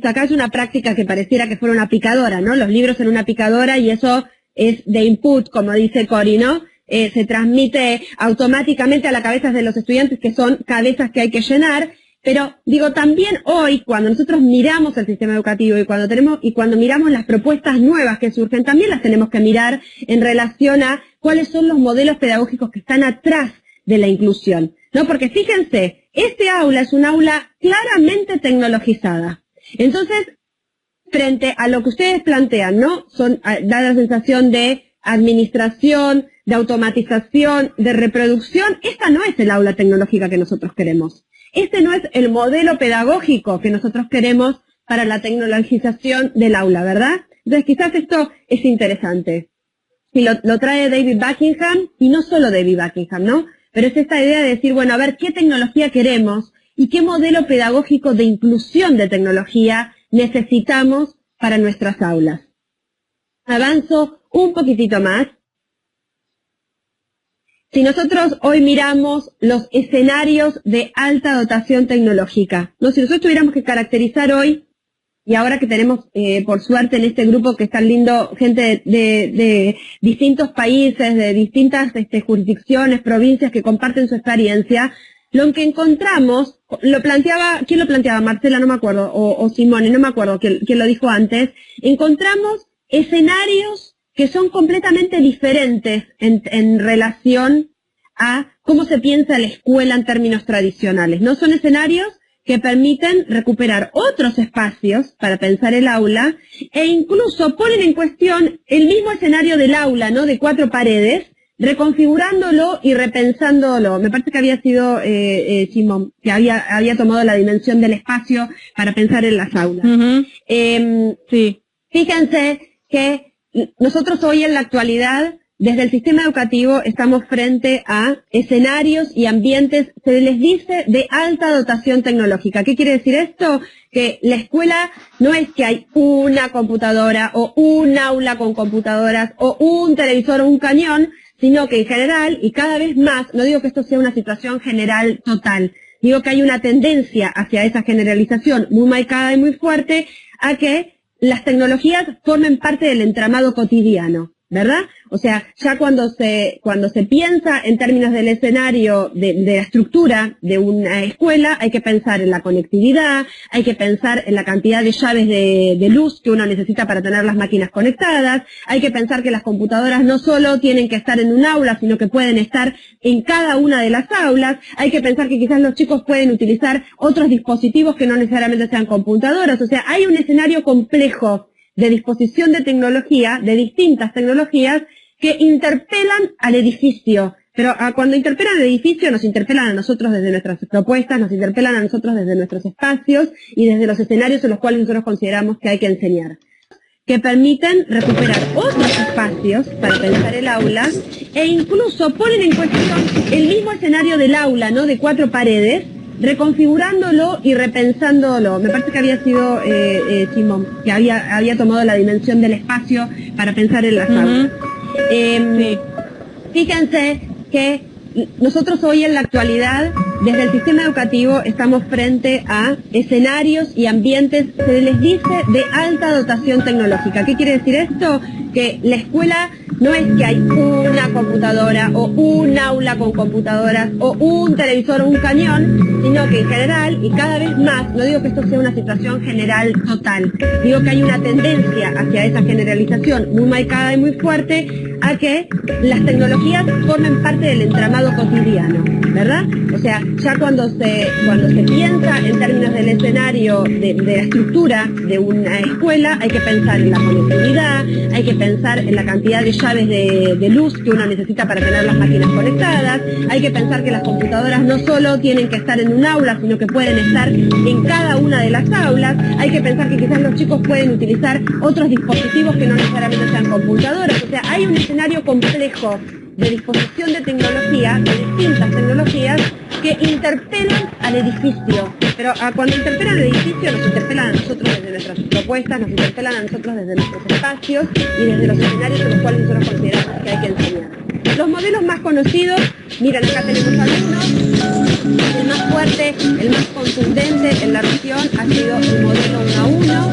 acá es una práctica que pareciera que fuera una picadora, ¿no? Los libros en una picadora, y eso es de input, como dice Cori, ¿no? Se transmite automáticamente a las cabezas de los estudiantes, que son cabezas que hay que llenar. Pero digo, también hoy, cuando nosotros miramos el sistema educativo y cuando miramos las propuestas nuevas que surgen, también las tenemos que mirar en relación a cuáles son los modelos pedagógicos que están atrás de la inclusión, ¿no? Porque fíjense, este aula es un aula claramente tecnologizada. Entonces, frente a lo que ustedes plantean, ¿no? Da la sensación de administración, de automatización, de reproducción. Esta no es el aula tecnológica que nosotros queremos. Este no es el modelo pedagógico que nosotros queremos para la tecnologización del aula, ¿verdad? Entonces quizás esto es interesante. Y lo trae David Buckingham, y no solo David Buckingham, ¿no? Pero es esta idea de decir, bueno, a ver, ¿qué tecnología queremos y qué modelo pedagógico de inclusión de tecnología necesitamos para nuestras aulas? Avanzo un poquitito más. Si nosotros hoy miramos los escenarios de alta dotación tecnológica, ¿no? Si nosotros tuviéramos que caracterizar hoy, y ahora que tenemos, por suerte, en este grupo que es tan lindo, gente de distintos países, de distintas jurisdicciones, provincias que comparten su experiencia, lo que encontramos, ¿quién lo planteaba? Marcela, no me acuerdo, o Simone, no me acuerdo quién lo dijo antes. Encontramos escenarios que son completamente diferentes en relación a cómo se piensa la escuela en términos tradicionales. No son escenarios que permiten recuperar otros espacios para pensar el aula e incluso ponen en cuestión el mismo escenario del aula, ¿no? De 4 paredes, reconfigurándolo y repensándolo. Me parece que había sido Simón, que había tomado la dimensión del espacio para pensar en las aulas. Sí. Fíjense que nosotros hoy en la actualidad, desde el sistema educativo, estamos frente a escenarios y ambientes, se les dice, de alta dotación tecnológica. ¿Qué quiere decir esto? Que la escuela no es que hay una computadora o un aula con computadoras o un televisor o un cañón, sino que en general, y cada vez más, no digo que esto sea una situación general total, digo que hay una tendencia hacia esa generalización muy marcada y muy fuerte a que las tecnologías formen parte del entramado cotidiano, ¿verdad? O sea, ya cuando se piensa en términos del escenario, de la estructura de una escuela, hay que pensar en la conectividad, hay que pensar en la cantidad de llaves de luz que uno necesita para tener las máquinas conectadas, hay que pensar que las computadoras no solo tienen que estar en un aula, sino que pueden estar en cada una de las aulas, hay que pensar que quizás los chicos pueden utilizar otros dispositivos que no necesariamente sean computadoras. O sea, hay un escenario complejo de disposición de tecnología, de distintas tecnologías, que interpelan al edificio. Pero cuando interpelan al edificio, nos interpelan a nosotros desde nuestras propuestas, nos interpelan a nosotros desde nuestros espacios y desde los escenarios en los cuales nosotros consideramos que hay que enseñar, que permiten recuperar otros espacios para pensar el aula e incluso ponen en cuestión el mismo escenario del aula, ¿no? De 4 paredes, reconfigurándolo y repensándolo. Me parece que había sido Simón, que había tomado la dimensión del espacio para pensar en las aulas. Sí. Fíjense que nosotros hoy en la actualidad, desde el sistema educativo, estamos frente a escenarios y ambientes, se les dice, de alta dotación tecnológica. ¿Qué quiere decir esto? Que la escuela no es que hay una computadora o un aula con computadoras o un televisor o un cañón, sino que en general, y cada vez más, no digo que esto sea una situación general total, digo que hay una tendencia hacia esa generalización muy marcada y muy fuerte a que las tecnologías formen parte del entramado cotidiano, ¿verdad? O sea, ya cuando se piensa en términos del escenario, de la estructura de una escuela, hay que pensar en la conectividad, hay que pensar en la cantidad de llaves de luz que uno necesita para tener las máquinas conectadas, hay que pensar que las computadoras no solo tienen que estar en un aula, sino que pueden estar en cada una de las aulas, hay que pensar que quizás los chicos pueden utilizar otros dispositivos que no necesariamente sean computadoras. O sea, hay un escenario complejo de disposición de tecnología, de distintas tecnologías, que interpelan al edificio. Pero cuando interpelan al edificio, nos interpelan a nosotros desde nuestras propuestas, nos interpelan a nosotros desde nuestros espacios y desde los escenarios en los cuales nosotros consideramos que hay que enseñar. Los modelos más conocidos, miren, acá tenemos algunos. El más fuerte, el más contundente en la región ha sido el modelo 1 a 1,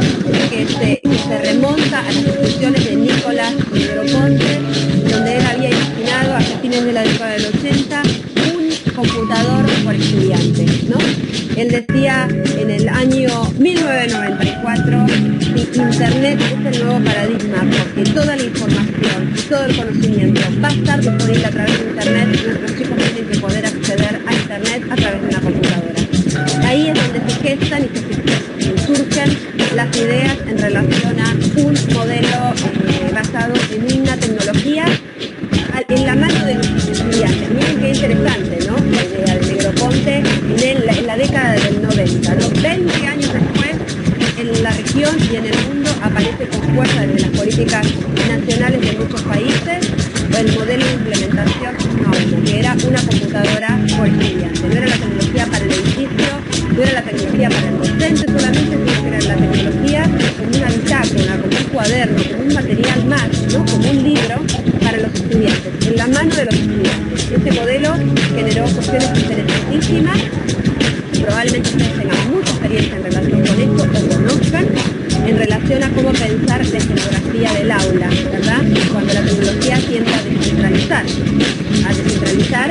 que se remonta a las discusiones de Nicolás Negroponte, donde él había imaginado a fines de la década del 80 un computador por estudiante, ¿no? Él decía en el año 1994 que Internet es el nuevo paradigma, porque toda la información y todo el conocimiento va a estar disponible a través de Internet y nuestros chicos tienen que poder acceder a Internet a través de una computadora. Ahí es donde se gestan y se surgen las ideas en relación a un modelo basado en una tecnología tecnología en la mano de los estudiantes. Miren qué interesante, ¿no? La idea de Negroponte en la década del 90, ¿no? 20 años después, en la región y en el mundo aparece con fuerza desde las políticas nacionales de muchos países el modelo de implementación 1-1, que era una computadora por estudiante. No era la tecnología para el edificio, no era la tecnología para el docente solamente, sino que era la tecnología como una bitácora, como un cuaderno, como un material más, ¿no? Como un libro para los estudiantes, en la mano de los estudiantes. Este modelo generó cuestiones interesantísimas. Probablemente ustedes tengan mucha experiencia en relación con esto o conozcan en relación a cómo pensar la escenografía del aula, ¿verdad? Cuando la tecnología tiende a descentralizar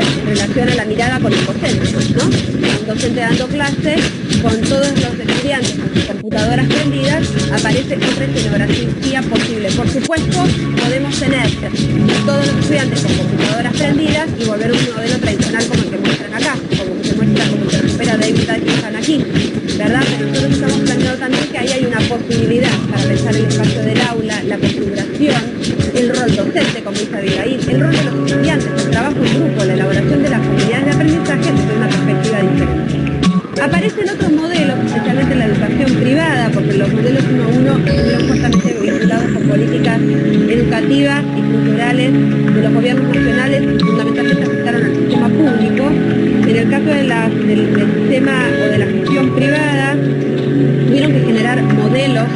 en relación a la mirada con el docente, ¿no? Un docente dando clase con todos los estudiantes con sus computadoras prendidas, aparece otra escenografía posible. Por supuesto, podemos tener todos los estudiantes con computadoras prendidas y volver a un modelo tradicional como el que muestran acá, como se muestra, como se recupera David que están aquí, ¿verdad? Pero nosotros estamos planteando también que ahí hay una posibilidad para pensar el espacio del aula, la configuración, el rol docente, como dice Abigail, el rol de los estudiantes, el trabajo en grupo, la elaboración de las comunidades de aprendizaje desde una perspectiva diferente. Aparecen otros modelos, especialmente en la educación privada, porque los modelos 1-1 estuvieron fuertemente vinculados con políticas educativas y culturales de los gobiernos nacionales y fundamentalmente afectaron al sistema público. En el caso del sistema o de la gestión privada, tuvieron que generar modelos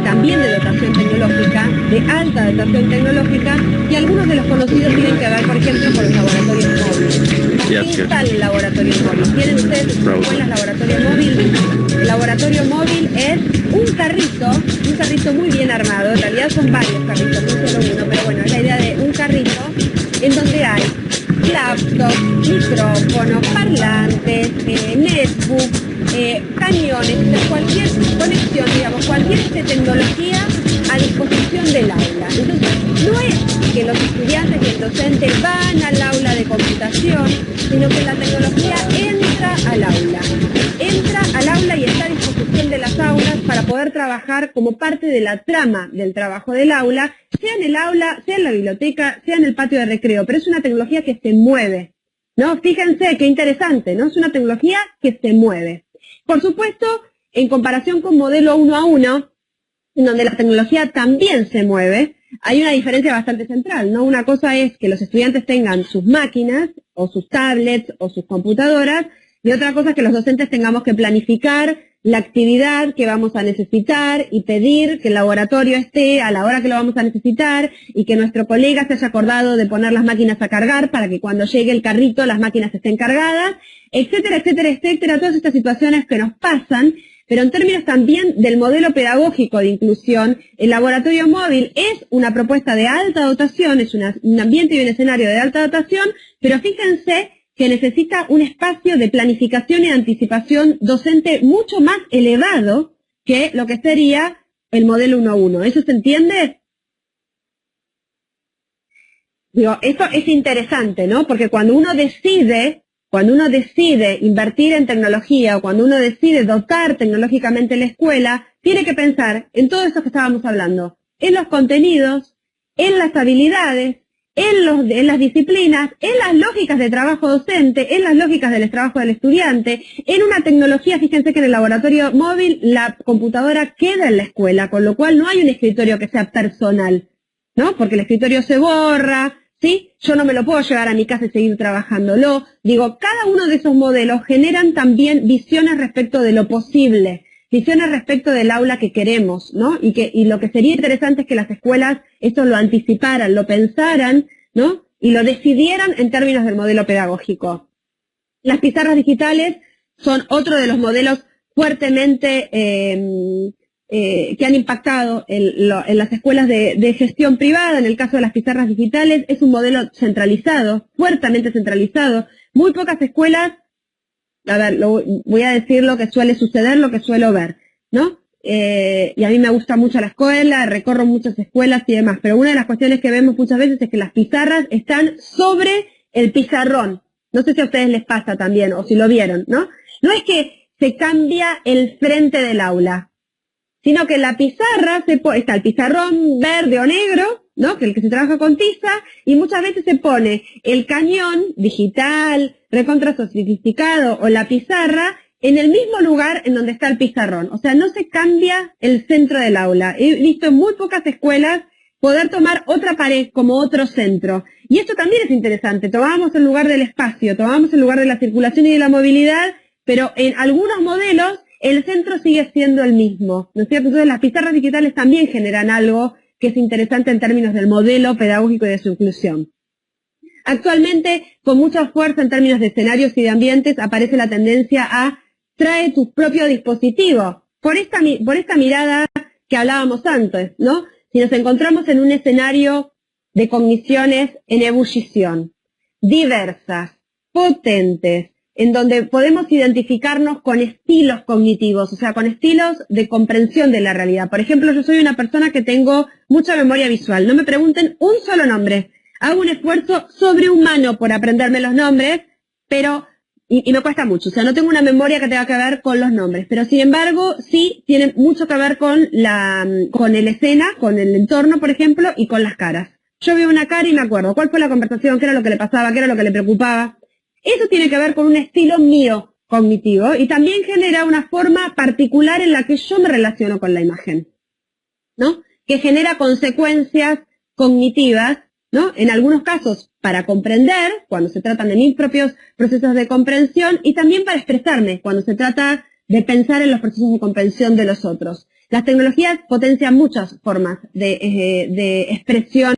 también de dotación tecnológica, de alta dotación tecnológica, y algunos de los conocidos tienen que ver, por ejemplo, con los laboratorios móviles. ¿Qué tal el laboratorio móvil? ¿Tienen ustedes en sus escuelas laboratorio móvil? El laboratorio móvil es un carrito muy bien armado, en realidad son varios carritos, no solo uno, pero bueno, es la idea de un carrito en donde hay laptops, micrófonos, parlantes, netbook, cañones, cualquier conexión, digamos, cualquier tecnología a disposición del aula. Entonces, no es que los estudiantes y el docente van al aula de computación, sino que la tecnología entra al aula y está a disposición de las aulas para poder trabajar como parte de la trama del trabajo del aula, sea en el aula, sea en la biblioteca, sea en el patio de recreo, pero es una tecnología que se mueve, ¿no? Fíjense qué interesante, ¿no? Es una tecnología que se mueve. Por supuesto, en comparación con modelo 1-1, en donde la tecnología también se mueve, hay una diferencia bastante central, ¿no? Una cosa es que los estudiantes tengan sus máquinas, o sus tablets, o sus computadoras, y otra cosa es que los docentes tengamos que planificar la actividad que vamos a necesitar y pedir que el laboratorio esté a la hora que lo vamos a necesitar y que nuestro colega se haya acordado de poner las máquinas a cargar para que cuando llegue el carrito las máquinas estén cargadas, etcétera, etcétera, etcétera, todas estas situaciones que nos pasan. Pero en términos también del modelo pedagógico de inclusión, el laboratorio móvil es una propuesta de alta dotación, es un ambiente y un escenario de alta dotación, pero fíjense que necesita un espacio de planificación y anticipación docente mucho más elevado que lo que sería el modelo 1-1. ¿Eso se entiende? Digo, esto es interesante, ¿no? Porque cuando uno decide invertir en tecnología o cuando uno decide dotar tecnológicamente la escuela, tiene que pensar en todo eso que estábamos hablando, en los contenidos, en las habilidades, en las disciplinas, en las lógicas de trabajo docente, en las lógicas del trabajo del estudiante, en una tecnología. Fíjense que en el laboratorio móvil la computadora queda en la escuela, con lo cual no hay un escritorio que sea personal, ¿no? Porque el escritorio se borra, ¿sí? Yo no me lo puedo llevar a mi casa y seguir trabajándolo. Digo, cada uno de esos modelos generan también visiones respecto de lo posible, visiones respecto del aula que queremos, ¿no? Y lo que sería interesante es que las escuelas esto lo anticiparan, lo pensaran, ¿no? Y lo decidieran en términos del modelo pedagógico. Las pizarras digitales son otro de los modelos fuertemente que han impactado en las escuelas de gestión privada. En el caso de las pizarras digitales es un modelo centralizado, fuertemente centralizado. Muy pocas escuelas, a ver, voy a decir lo que suele suceder, lo que suelo ver, ¿no? Y a mí me gusta mucho la escuela, recorro muchas escuelas y demás, pero una de las cuestiones que vemos muchas veces es que las pizarras están sobre el pizarrón. No sé si a ustedes les pasa también, o si lo vieron, ¿no? No es que se cambia el frente del aula, sino que la pizarra, está el pizarrón verde o negro, ¿no? Que el que se trabaja con tiza, y muchas veces se pone el cañón digital, recontra sofisticado, o la pizarra, en el mismo lugar en donde está el pizarrón. O sea, no se cambia el centro del aula. He visto en muy pocas escuelas poder tomar otra pared como otro centro. Y esto también es interesante. Tomamos el lugar del espacio, tomamos el lugar de la circulación y de la movilidad, pero en algunos modelos el centro sigue siendo el mismo, ¿no es cierto? Entonces las pizarras digitales también generan algo que es interesante en términos del modelo pedagógico y de su inclusión. Actualmente, con mucha fuerza en términos de escenarios y de ambientes, aparece la tendencia a trae tu propio dispositivo. Por esta mirada que hablábamos antes, ¿no? Si nos encontramos en un escenario de cogniciones en ebullición, diversas, potentes, en donde podemos identificarnos con estilos cognitivos, o sea, con estilos de comprensión de la realidad. Por ejemplo, yo soy una persona que tengo mucha memoria visual. No me pregunten un solo nombre. Hago un esfuerzo sobrehumano por aprenderme los nombres, pero y me cuesta mucho. O sea, no tengo una memoria que tenga que ver con los nombres, pero sin embargo, sí tiene mucho que ver con el escena, con el entorno, por ejemplo, y con las caras. Yo veo una cara y me acuerdo cuál fue la conversación, qué era lo que le pasaba, qué era lo que le preocupaba. Eso tiene que ver con un estilo mío cognitivo y también genera una forma particular en la que yo me relaciono con la imagen, ¿no? Que genera consecuencias cognitivas, ¿no? En algunos casos para comprender, cuando se tratan de mis propios procesos de comprensión, y también para expresarme, cuando se trata de pensar en los procesos de comprensión de los otros. Las tecnologías potencian muchas formas de expresión.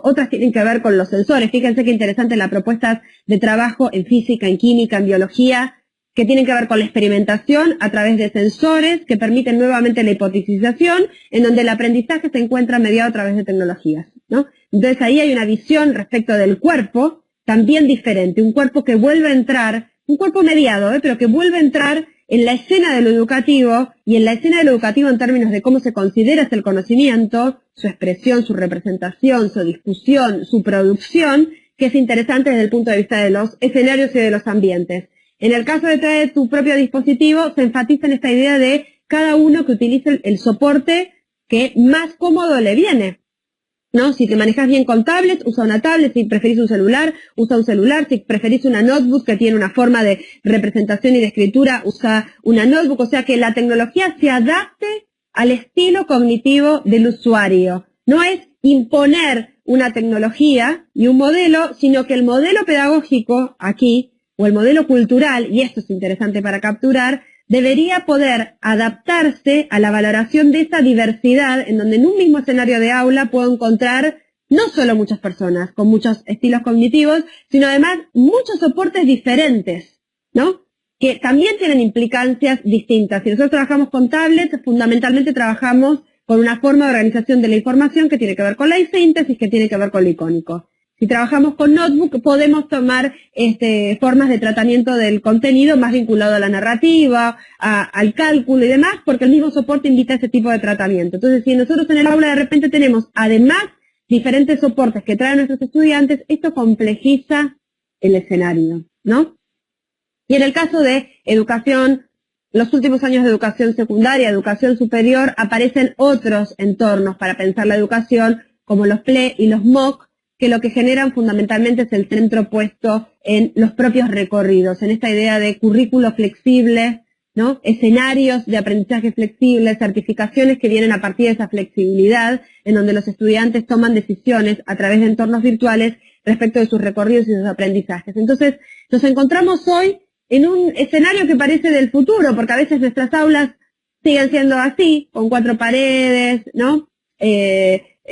Otras tienen que ver con los sensores. Fíjense qué interesante las propuestas de trabajo en física, en química, en biología, que tienen que ver con la experimentación a través de sensores que permiten nuevamente la hipotetización, en donde el aprendizaje se encuentra mediado a través de tecnologías, ¿no? Entonces ahí hay una visión respecto del cuerpo también diferente, un cuerpo que vuelve a entrar, un cuerpo mediado, pero que vuelve a entrar en la escena de lo educativo, y en la escena de lo educativo en términos de cómo se considera el conocimiento, su expresión, su representación, su discusión, su producción, que es interesante desde el punto de vista de los escenarios y de los ambientes. En el caso de traer tu propio dispositivo, se enfatiza en esta idea de cada uno que utilice el soporte que más cómodo le viene, ¿no? Si te manejas bien con tablets, usa una tablet. Si preferís un celular, usa un celular. Si preferís una notebook que tiene una forma de representación y de escritura, usa una notebook. O sea, que la tecnología se adapte al estilo cognitivo del usuario. No es imponer una tecnología y un modelo, sino que el modelo pedagógico aquí, o el modelo cultural, y esto es interesante para capturar, debería poder adaptarse a la valoración de esa diversidad, en donde en un mismo escenario de aula puedo encontrar no solo muchas personas con muchos estilos cognitivos, sino además muchos soportes diferentes, ¿no? Que también tienen implicancias distintas. Si nosotros trabajamos con tablets, fundamentalmente trabajamos con una forma de organización de la información que tiene que ver con la síntesis, que tiene que ver con lo icónico. Si trabajamos con notebook, podemos tomar formas de tratamiento del contenido más vinculado a la narrativa, al cálculo y demás, porque el mismo soporte invita a ese tipo de tratamiento. Entonces, si nosotros en el aula de repente tenemos, además, diferentes soportes que traen nuestros estudiantes, esto complejiza el escenario, ¿no? Y en el caso de educación, los últimos años de educación secundaria, educación superior, aparecen otros entornos para pensar la educación, como los PLE y los MOOC, que lo que generan fundamentalmente es el centro puesto en los propios recorridos, en esta idea de currículo flexible, ¿no? Escenarios de aprendizaje flexible, certificaciones que vienen a partir de esa flexibilidad, en donde los estudiantes toman decisiones a través de entornos virtuales respecto de sus recorridos y sus aprendizajes. Entonces, nos encontramos hoy en un escenario que parece del futuro, porque a veces nuestras aulas siguen siendo así, con 4 paredes, ¿no?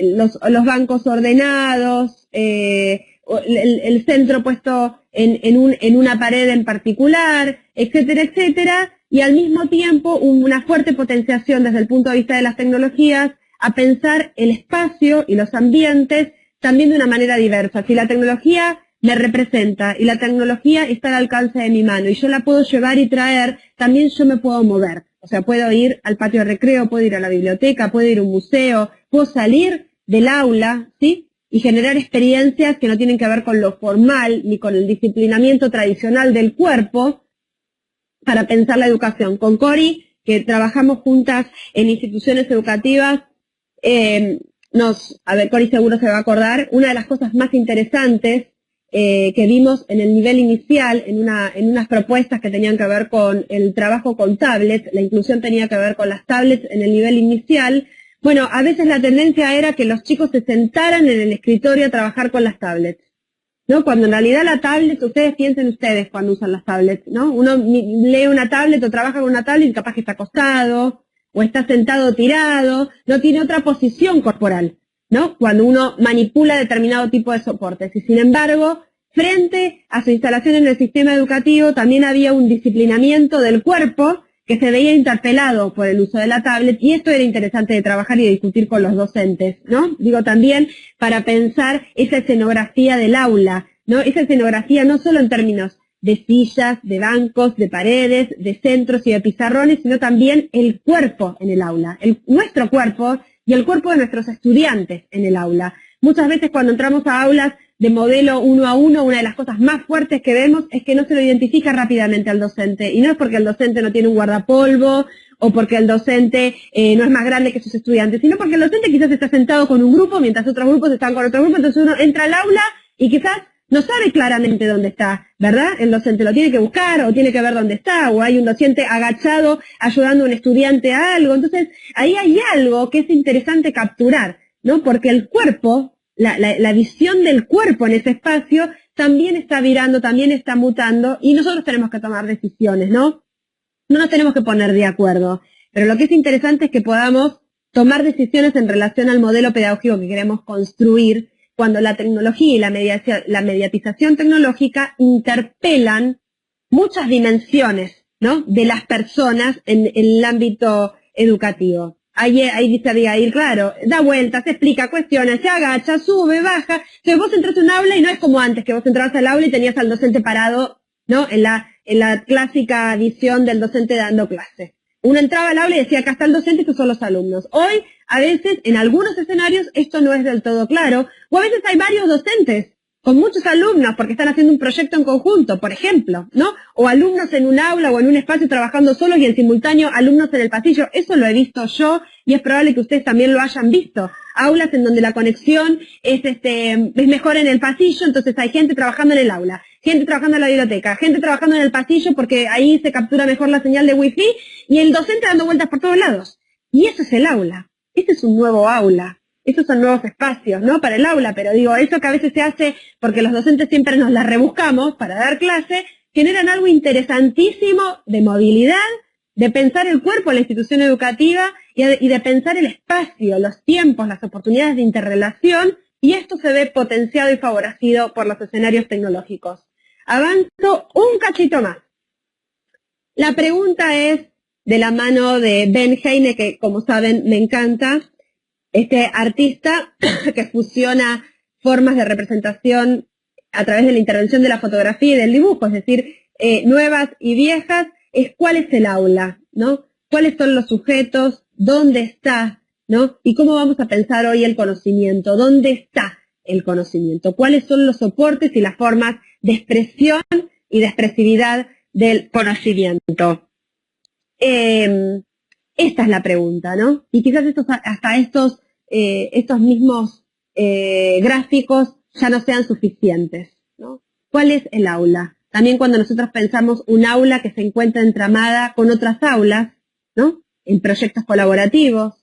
Los bancos ordenados, el centro puesto en una pared en particular, etcétera, etcétera, y al mismo tiempo una fuerte potenciación desde el punto de vista de las tecnologías a pensar el espacio y los ambientes también de una manera diversa. Si la tecnología me representa y la tecnología está al alcance de mi mano y yo la puedo llevar y traer, también yo me puedo mover. O sea, puedo ir al patio de recreo, puedo ir a la biblioteca, puedo ir a un museo, puedo salir del aula, ¿sí? Y generar experiencias que no tienen que ver con lo formal ni con el disciplinamiento tradicional del cuerpo para pensar la educación. Con Cori que trabajamos juntas en instituciones educativas, a ver, Cori seguro se va a acordar, una de las cosas más interesantes que vimos en el nivel inicial, en unas propuestas que tenían que ver con el trabajo con tablets, la inclusión tenía que ver con las tablets en el nivel inicial. Bueno, a veces la tendencia era que los chicos se sentaran en el escritorio a trabajar con las tablets, ¿no? Cuando en realidad la tablet, piensen ustedes cuando usan las tablets, ¿no? Uno lee una tablet o trabaja con una tablet y capaz que está acostado, o está sentado tirado, no tiene otra posición corporal, ¿no? Cuando uno manipula determinado tipo de soportes. Y sin embargo, frente a su instalación en el sistema educativo, también había un disciplinamiento del cuerpo que se veía interpelado por el uso de la tablet, y esto era interesante de trabajar y de discutir con los docentes, ¿no? Digo, también para pensar esa escenografía del aula, ¿no? Esa escenografía no solo en términos de sillas, de bancos, de paredes, de centros y de pizarrones, sino también el cuerpo en el aula, nuestro cuerpo y el cuerpo de nuestros estudiantes en el aula. Muchas veces cuando entramos a aulas de modelo 1 a 1, una de las cosas más fuertes que vemos es que no se lo identifica rápidamente al docente, y no es porque el docente no tiene un guardapolvo o porque el docente no es más grande que sus estudiantes, sino porque el docente quizás está sentado con un grupo mientras otros grupos están con otro grupo, entonces uno entra al aula y quizás no sabe claramente dónde está, ¿verdad? El docente lo tiene que buscar o tiene que ver dónde está, o hay un docente agachado ayudando a un estudiante a algo. Entonces, ahí hay algo que es interesante capturar, ¿no? Porque el cuerpo, la visión del cuerpo en ese espacio también está virando, también está mutando, y nosotros tenemos que tomar decisiones, ¿no? No nos tenemos que poner de acuerdo. Pero lo que es interesante es que podamos tomar decisiones en relación al modelo pedagógico que queremos construir, cuando la tecnología y la mediatización tecnológica interpelan muchas dimensiones, ¿no? De las personas en el ámbito educativo. Ahí dice Abigail, claro, da vueltas, explica, cuestiona, se agacha, sube, baja. Entonces vos entras a un aula y no es como antes, que vos entrabas al aula y tenías al docente parado, ¿no? En la clásica visión del docente dando clase. Uno entraba al aula y decía, acá está el docente, estos son los alumnos. Hoy, a veces, en algunos escenarios, esto no es del todo claro, o a veces hay varios docentes con muchos alumnos porque están haciendo un proyecto en conjunto, por ejemplo, ¿no? O alumnos en un aula o en un espacio trabajando solos y en simultáneo alumnos en el pasillo. Eso lo he visto yo y es probable que ustedes también lo hayan visto. Aulas en donde la conexión es mejor en el pasillo, entonces hay gente trabajando en el aula, gente trabajando en la biblioteca, gente trabajando en el pasillo porque ahí se captura mejor la señal de wifi, y el docente dando vueltas por todos lados. Y eso es el aula. Este es un nuevo aula. Estos son nuevos espacios, ¿no? Para el aula, pero digo, eso que a veces se hace porque los docentes siempre nos las rebuscamos para dar clase, generan algo interesantísimo de movilidad, de pensar el cuerpo en la institución educativa y de pensar el espacio, los tiempos, las oportunidades de interrelación, y esto se ve potenciado y favorecido por los escenarios tecnológicos. Avanzo un cachito más. La pregunta es de la mano de Ben Heine, que como saben me encanta, este artista que fusiona formas de representación a través de la intervención de la fotografía y del dibujo, es decir, nuevas y viejas, es cuál es el aula, ¿no? ¿Cuáles son los sujetos? ¿Dónde está? ¿No? ¿Y cómo vamos a pensar hoy el conocimiento? ¿Dónde está el conocimiento? ¿Cuáles son los soportes y las formas de expresión y de expresividad del conocimiento? Esta es la pregunta, ¿no? Y quizás hasta estos mismos gráficos ya no sean suficientes, ¿no? ¿Cuál es el aula? También cuando nosotros pensamos un aula que se encuentra entramada con otras aulas, ¿no? En proyectos colaborativos,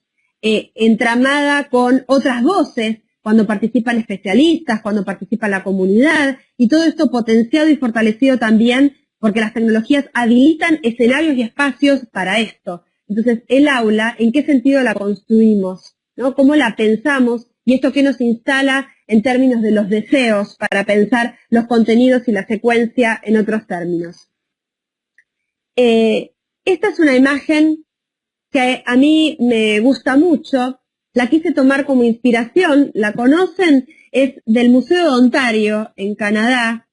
entramada con otras voces, cuando participan especialistas, cuando participa la comunidad, y todo esto potenciado y fortalecido también porque las tecnologías habilitan escenarios y espacios para esto. Entonces, el aula, ¿en qué sentido la construimos? ¿No? ¿Cómo la pensamos? Y esto que nos instala en términos de los deseos para pensar los contenidos y la secuencia en otros términos. Esta es una imagen que a mí me gusta mucho, la quise tomar como inspiración, la conocen, es del Museo de Ontario, en Canadá.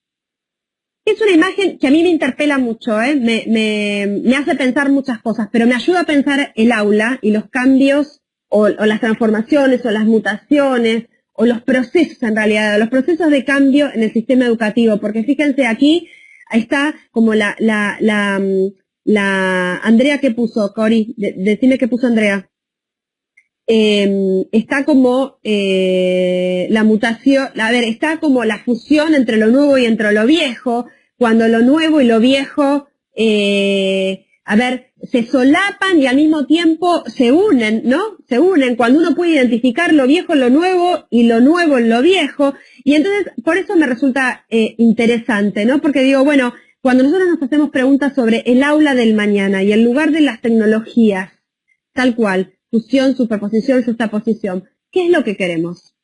Es una imagen que a mí me interpela mucho, me hace pensar muchas cosas, pero me ayuda a pensar el aula y los cambios o las transformaciones o las mutaciones o los procesos en realidad, los procesos de cambio en el sistema educativo, porque fíjense aquí está como la Andrea, ¿qué puso, Cori? Decime qué puso Andrea. Está como la mutación, está como la fusión entre lo nuevo y entre lo viejo, cuando lo nuevo y lo viejo, se solapan y al mismo tiempo se unen, ¿no? Se unen cuando uno puede identificar lo viejo en lo nuevo y lo nuevo en lo viejo. Y entonces, por eso me resulta interesante, ¿no? Porque digo, bueno, cuando nosotros nos hacemos preguntas sobre el aula del mañana y el lugar de las tecnologías, tal cual, fusión, superposición, juxtaposición, ¿qué es lo que queremos?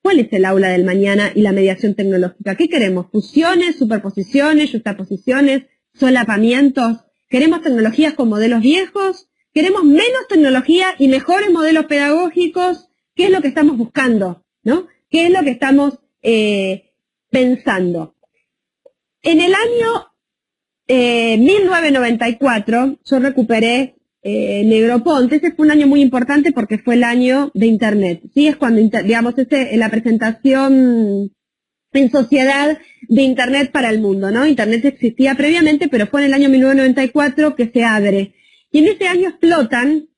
¿Cuál es el aula del mañana y la mediación tecnológica? ¿Qué queremos? ¿Fusiones, superposiciones, juxtaposiciones, solapamientos? ¿Queremos tecnologías con modelos viejos? ¿Queremos menos tecnología y mejores modelos pedagógicos? ¿Qué es lo que estamos buscando? ¿No? ¿Qué es lo que estamos pensando? En el año 1994 yo recuperé Negroponte. Ese fue un año muy importante porque fue el año de Internet. Sí, es cuando, digamos, la presentación en sociedad de Internet para el mundo, ¿no? Internet existía previamente, pero fue en el año 1994 que se abre. Y en ese año explotan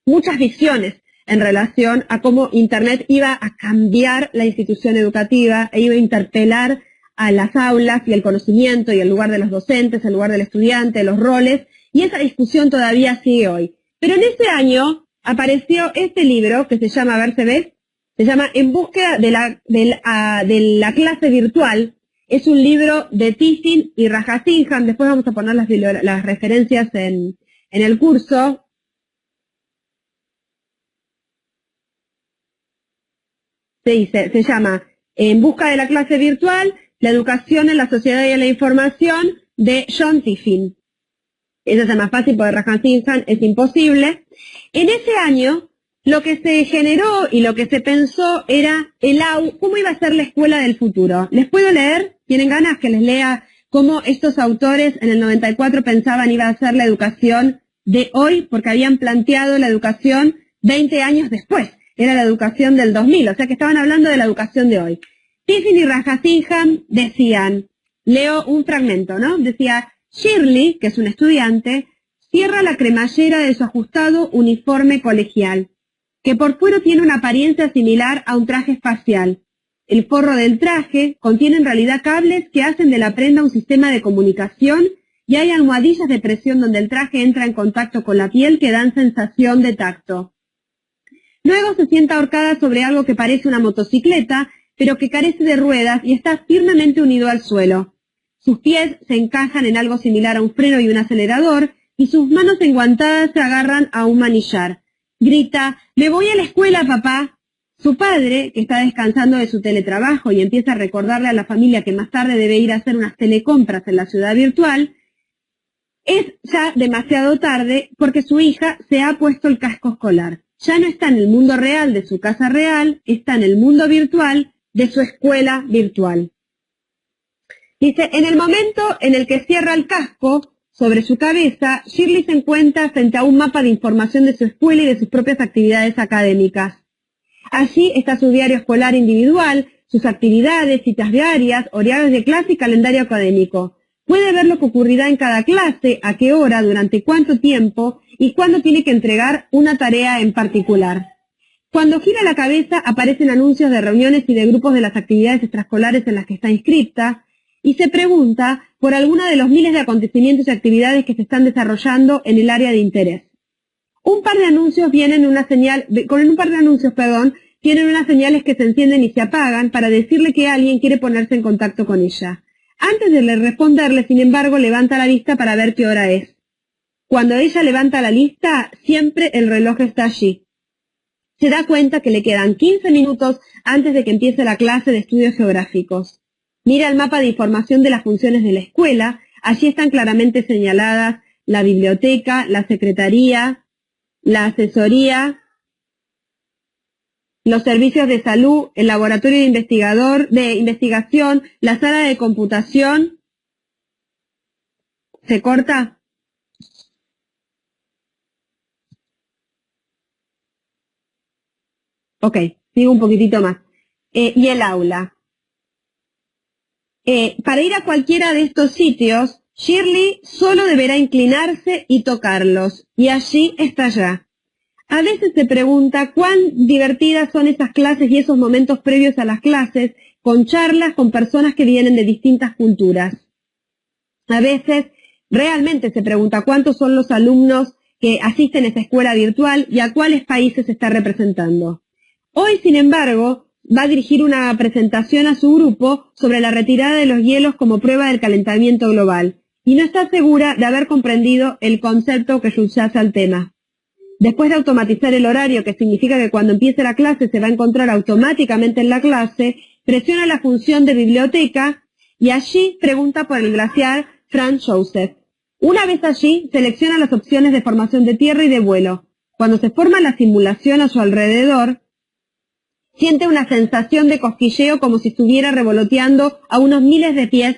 muchas visiones en relación a cómo Internet iba a cambiar la institución educativa e iba a interpelar a las aulas y el conocimiento y el lugar de los docentes, el lugar del estudiante, los roles, y esa discusión todavía sigue hoy. Pero en ese año apareció este libro que se llama, a ver, ¿se ve? Se llama En búsqueda de la clase virtual. Es un libro de Tiffin y Rajasinhan. Después vamos a poner las referencias en el curso. Se llama En busca de la clase virtual, la educación en la sociedad y en la información, de John Tiffin. Eso es más fácil porque Rajasinhan es imposible. En ese año, lo que se generó y lo que se pensó era cómo iba a ser la escuela del futuro. ¿Les puedo leer? ¿Tienen ganas que les lea cómo estos autores en el 94 pensaban iba a ser la educación de hoy? Porque habían planteado la educación 20 años después. Era la educación del 2000, o sea que estaban hablando de la educación de hoy. Tiffin y Rajasinhan decían, leo un fragmento, ¿no? Decía, Shirley, que es un estudiante, cierra la cremallera de su ajustado uniforme colegial, que por fuera tiene una apariencia similar a un traje espacial. El forro del traje contiene en realidad cables que hacen de la prenda un sistema de comunicación y hay almohadillas de presión donde el traje entra en contacto con la piel que dan sensación de tacto. Luego se sienta ahorcada sobre algo que parece una motocicleta, pero que carece de ruedas y está firmemente unido al suelo. Sus pies se encajan en algo similar a un freno y un acelerador y sus manos enguantadas se agarran a un manillar. Grita, «Me voy a la escuela, papá». Su padre, que está descansando de su teletrabajo y empieza a recordarle a la familia que más tarde debe ir a hacer unas telecompras en la ciudad virtual, es ya demasiado tarde porque su hija se ha puesto el casco escolar. Ya no está en el mundo real de su casa real, está en el mundo virtual de su escuela virtual. Dice, en el momento en el que cierra el casco sobre su cabeza, Shirley se encuentra frente a un mapa de información de su escuela y de sus propias actividades académicas. Allí está su diario escolar individual, sus actividades, citas diarias, horarios de clase y calendario académico. Puede ver lo que ocurrirá en cada clase, a qué hora, durante cuánto tiempo y cuándo tiene que entregar una tarea en particular. Cuando gira la cabeza aparecen anuncios de reuniones y de grupos de las actividades extraescolares en las que está inscripta y se pregunta por alguna de los miles de acontecimientos y actividades que se están desarrollando en el área de interés. Con un par de anuncios, tienen unas señales que se encienden y se apagan para decirle que alguien quiere ponerse en contacto con ella. Antes de responderle, sin embargo, levanta la vista para ver qué hora es. Cuando ella levanta la vista, siempre el reloj está allí. Se da cuenta que le quedan 15 minutos antes de que empiece la clase de estudios geográficos. Mira el mapa de información de las funciones de la escuela. Allí están claramente señaladas la biblioteca, la secretaría, la asesoría, los servicios de salud, el laboratorio de investigación, la sala de computación. ¿Se corta? Ok, sigo un poquitito más. Y el aula. Para ir a cualquiera de estos sitios, Shirley solo deberá inclinarse y tocarlos, y allí está ya. A veces se pregunta cuán divertidas son esas clases y esos momentos previos a las clases, con charlas con personas que vienen de distintas culturas. A veces realmente se pregunta cuántos son los alumnos que asisten a esa escuela virtual y a cuáles países está representando. Hoy, sin embargo, va a dirigir una presentación a su grupo sobre la retirada de los hielos como prueba del calentamiento global, y no está segura de haber comprendido el concepto que subyace al tema. Después de automatizar el horario, que significa que cuando empiece la clase se va a encontrar automáticamente en la clase, presiona la función de biblioteca y allí pregunta por el glaciar Franz Josef. Una vez allí, selecciona las opciones de formación de tierra y de vuelo. Cuando se forma la simulación a su alrededor, siente una sensación de cosquilleo como si estuviera revoloteando a unos miles de pies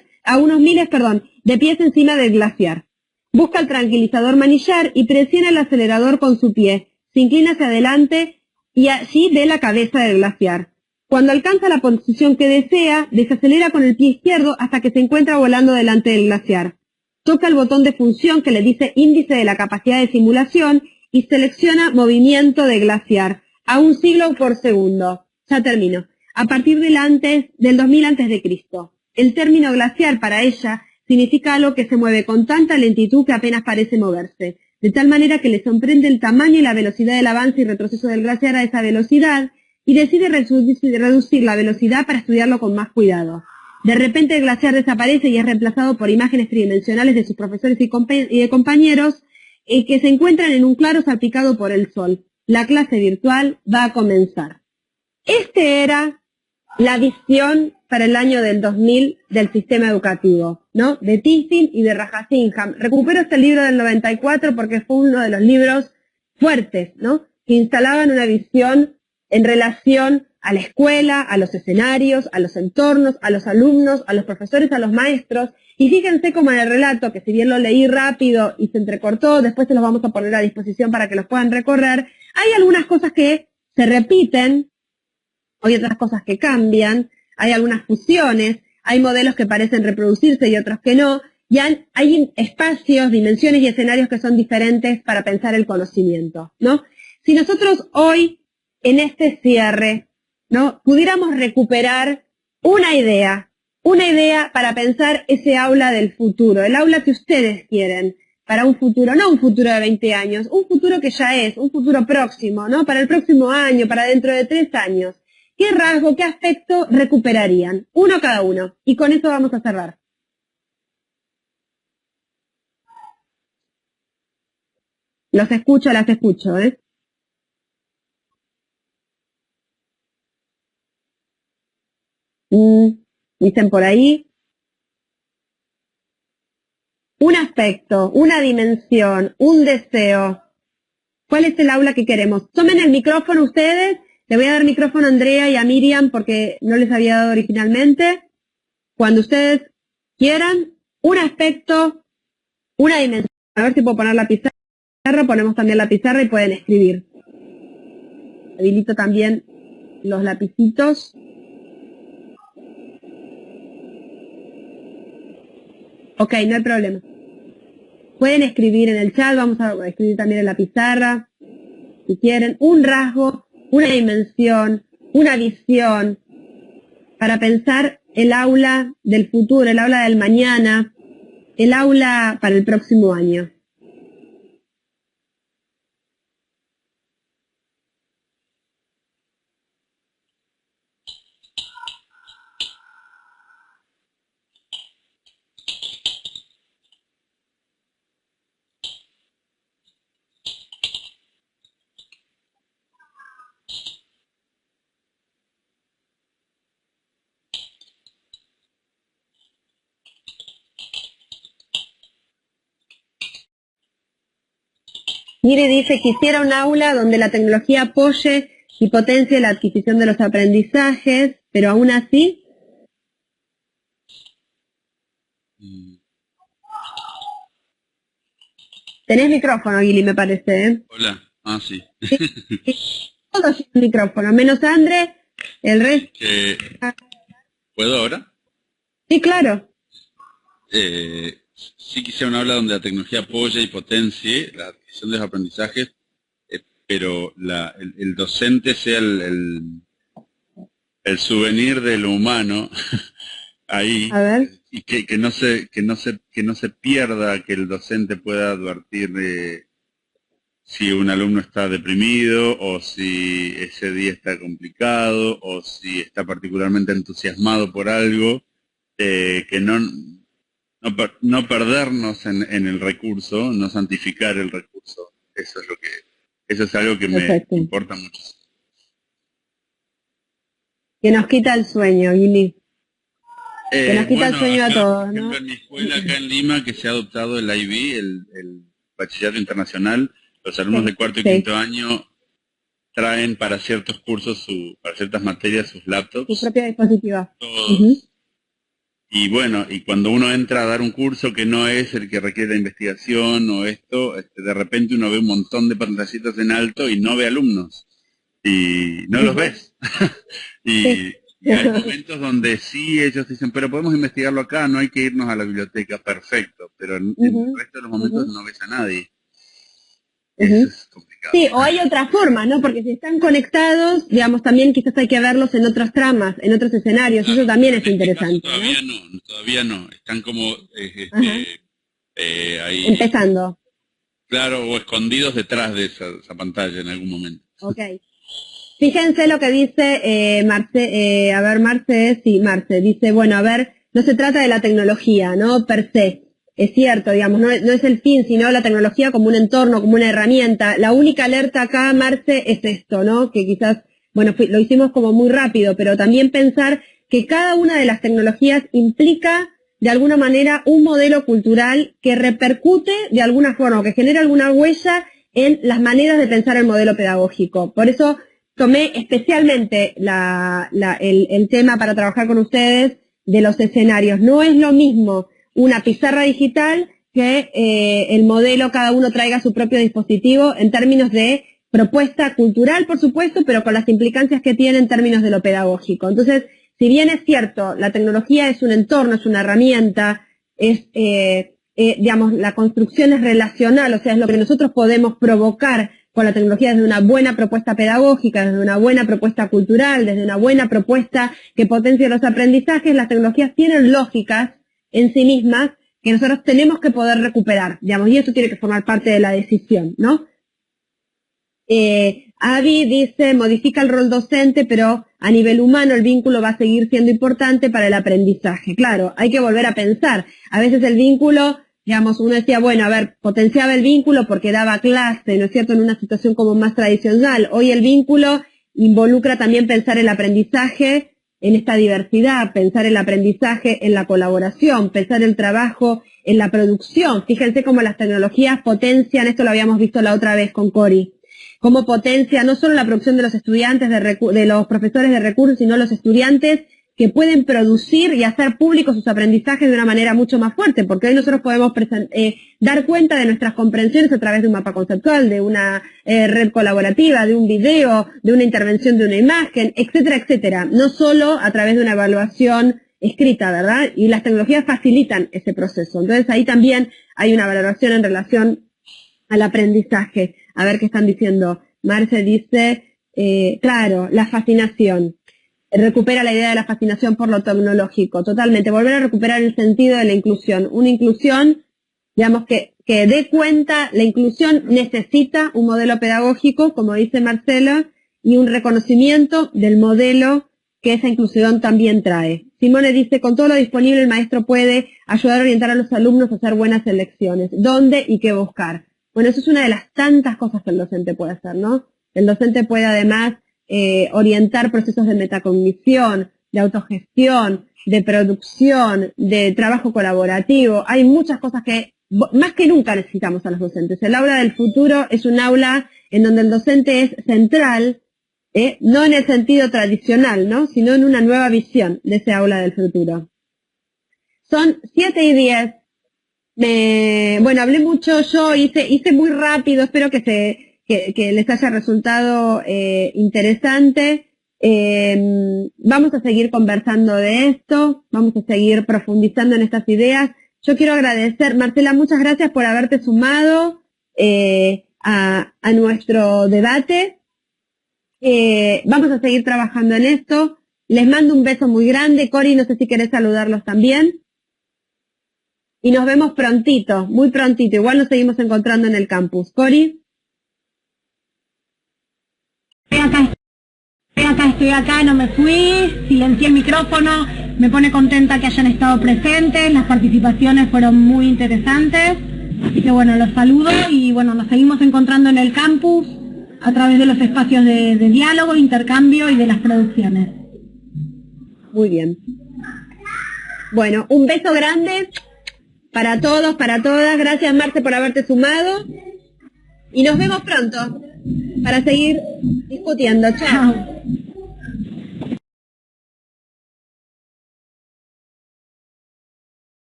encima del glaciar. Busca el tranquilizador manillar y presiona el acelerador con su pie. Se inclina hacia adelante y allí ve la cabeza del glaciar. Cuando alcanza la posición que desea, desacelera con el pie izquierdo hasta que se encuentra volando delante del glaciar. Toca el botón de función que le dice índice de la capacidad de simulación y selecciona movimiento de glaciar a 1 siglo por segundo. Ya termino. A partir del 2000 a.C. El término glaciar para ella significa algo que se mueve con tanta lentitud que apenas parece moverse, de tal manera que le sorprende el tamaño y la velocidad del avance y retroceso del glaciar a esa velocidad y decide reducir la velocidad para estudiarlo con más cuidado. De repente el glaciar desaparece y es reemplazado por imágenes tridimensionales de sus profesores y de compañeros que se encuentran en un claro salpicado por el sol. La clase virtual va a comenzar. Este era la visión para el año del 2000 del sistema educativo, ¿no? De Tiffin y de Raja Singham. Recupero este libro del 94 porque fue uno de los libros fuertes, ¿no? Que instalaban una visión en relación a la escuela, a los escenarios, a los entornos, a los alumnos, a los profesores, a los maestros. Y fíjense cómo en el relato, que si bien lo leí rápido y se entrecortó, después se los vamos a poner a disposición para que los puedan recorrer, hay algunas cosas que se repiten, hay otras cosas que cambian, hay algunas fusiones, hay modelos que parecen reproducirse y otros que no, y hay espacios, dimensiones y escenarios que son diferentes para pensar el conocimiento, ¿no? Si nosotros hoy, en este cierre, ¿no?, pudiéramos recuperar una idea para pensar ese aula del futuro, el aula que ustedes quieren para un futuro, no un futuro de 20 años, un futuro que ya es, un futuro próximo, ¿no?, para el próximo año, para dentro de 3 años. ¿Qué rasgo, qué aspecto recuperarían? Uno cada uno. Y con eso vamos a cerrar. Los escucho, las escucho, ¿eh? Dicen por ahí. Un aspecto, una dimensión, un deseo. ¿Cuál es el aula que queremos? Tomen el micrófono ustedes. Le voy a dar micrófono a Andrea y a Miriam porque no les había dado originalmente. Cuando ustedes quieran, un aspecto, una dimensión. A ver si puedo poner la pizarra. Ponemos también la pizarra y pueden escribir. Habilito también los lapicitos. Ok, no hay problema. Pueden escribir en el chat, vamos a escribir también en la pizarra, si quieren. Un rasgo, una dimensión, una visión, para pensar el aula del futuro, el aula del mañana, el aula para el próximo año. Mire, dice, quisiera un aula donde la tecnología apoye y potencie la adquisición de los aprendizajes, pero aún así... Tenés micrófono, Guili, me parece, ¿eh? Hola, sí. Todos sin micrófono, menos André, el resto... ¿Puedo ahora? Sí, claro. sí quisiera un aula donde la tecnología apoye y potencie la adquisición de los aprendizajes, pero el docente sea el souvenir de lo humano ahí, y que no se pierda, que el docente pueda advertir de si un alumno está deprimido, o si ese día está complicado, o si está particularmente entusiasmado por algo, que no perdernos en el recurso, no santificar el recurso. Eso es algo que me importa mucho. Que nos quita el sueño, Guili. Que nos quita el sueño a todos, por ejemplo, ¿no? en mi escuela acá en Lima, que se ha adoptado el IB, el Bachillerato Internacional, los alumnos de cuarto y quinto año traen para ciertos cursos, para ciertas materias, sus laptops. Su propia dispositiva. Todos. Y bueno, y cuando uno entra a dar un curso que no es el que requiere la investigación o esto, de repente uno ve un montón de pantallitas en alto y no ve alumnos. Y no los ves. Y hay momentos donde sí ellos dicen, pero podemos investigarlo acá, no hay que irnos a la biblioteca, perfecto. Pero en el resto de los momentos no ves a nadie. Eso es complicado. Sí, o hay otra forma, ¿no? Porque si están conectados, digamos, también quizás hay que verlos en otras tramas, en otros escenarios, claro, eso también es interesante. Todavía no, están como ahí. Empezando. Claro, o escondidos detrás de esa pantalla en algún momento. Ok. Fíjense lo que dice Marce dice, bueno, a ver, no se trata de la tecnología, ¿no? Per se. Es cierto, digamos, no es el fin, sino la tecnología como un entorno, como una herramienta. La única alerta acá, Marce, es esto, ¿no? Que quizás, bueno, lo hicimos como muy rápido, pero también pensar que cada una de las tecnologías implica, de alguna manera, un modelo cultural que repercute de alguna forma, o que genera alguna huella en las maneras de pensar el modelo pedagógico. Por eso tomé especialmente el tema para trabajar con ustedes de los escenarios. No es lo mismo una pizarra digital que el modelo, cada uno traiga su propio dispositivo en términos de propuesta cultural, por supuesto, pero con las implicancias que tiene en términos de lo pedagógico. Entonces, si bien es cierto, la tecnología es un entorno, es una herramienta, digamos, la construcción es relacional, o sea, es lo que nosotros podemos provocar con la tecnología desde una buena propuesta pedagógica, desde una buena propuesta cultural, desde una buena propuesta que potencie los aprendizajes. Las tecnologías tienen lógicas en sí mismas que nosotros tenemos que poder recuperar, digamos, y eso tiene que formar parte de la decisión, ¿no? Avi dice, modifica el rol docente, pero a nivel humano el vínculo va a seguir siendo importante para el aprendizaje. Claro, hay que volver a pensar. A veces el vínculo, digamos, uno decía, bueno, a ver, potenciaba el vínculo porque daba clase, ¿no es cierto?, en una situación como más tradicional. Hoy el vínculo involucra también pensar el aprendizaje en esta diversidad, pensar el aprendizaje en la colaboración, pensar el trabajo en la producción. Fíjense cómo las tecnologías potencian, esto lo habíamos visto la otra vez con Cori, cómo potencia no solo la producción de los estudiantes, de los profesores de recursos, sino los estudiantes que pueden producir y hacer públicos sus aprendizajes de una manera mucho más fuerte, porque hoy nosotros podemos dar cuenta de nuestras comprensiones a través de un mapa conceptual, de una red colaborativa, de un video, de una intervención de una imagen, etcétera, etcétera. No solo a través de una evaluación escrita, ¿verdad? Y las tecnologías facilitan ese proceso. Entonces ahí también hay una valoración en relación al aprendizaje. A ver qué están diciendo. Marce dice, claro, la fascinación. Recupera la idea de la fascinación por lo tecnológico, totalmente, volver a recuperar el sentido de la inclusión. Una inclusión, digamos, que dé cuenta, la inclusión necesita un modelo pedagógico, como dice Marcela, y un reconocimiento del modelo que esa inclusión también trae. Simone dice, con todo lo disponible el maestro puede ayudar a orientar a los alumnos a hacer buenas elecciones. ¿Dónde y qué buscar? Bueno, eso es una de las tantas cosas que el docente puede hacer, ¿no? El docente puede además orientar procesos de metacognición, de autogestión, de producción, de trabajo colaborativo. Hay muchas cosas que más que nunca necesitamos a los docentes. El aula del futuro es un aula en donde el docente es central, no en el sentido tradicional, ¿no?, sino en una nueva visión de ese aula del futuro. Son 7:10. Bueno, hablé mucho, yo hice muy rápido, espero que les haya resultado interesante. Vamos a seguir conversando de esto, vamos a seguir profundizando en estas ideas. Yo quiero agradecer, Marcela, muchas gracias por haberte sumado a nuestro debate. Vamos a seguir trabajando en esto. Les mando un beso muy grande. Cori, no sé si querés saludarlos también. Y nos vemos prontito, muy prontito. Igual nos seguimos encontrando en el campus. Cori. Estoy acá, no me fui, silencié el micrófono, me pone contenta que hayan estado presentes, las participaciones fueron muy interesantes, así que bueno, los saludo y bueno, nos seguimos encontrando en el campus a través de los espacios de diálogo, intercambio y de las producciones. Muy bien. Bueno, un beso grande para todos, para todas. Gracias, Marce, por haberte sumado. Y nos vemos pronto para seguir discutiendo. Chao.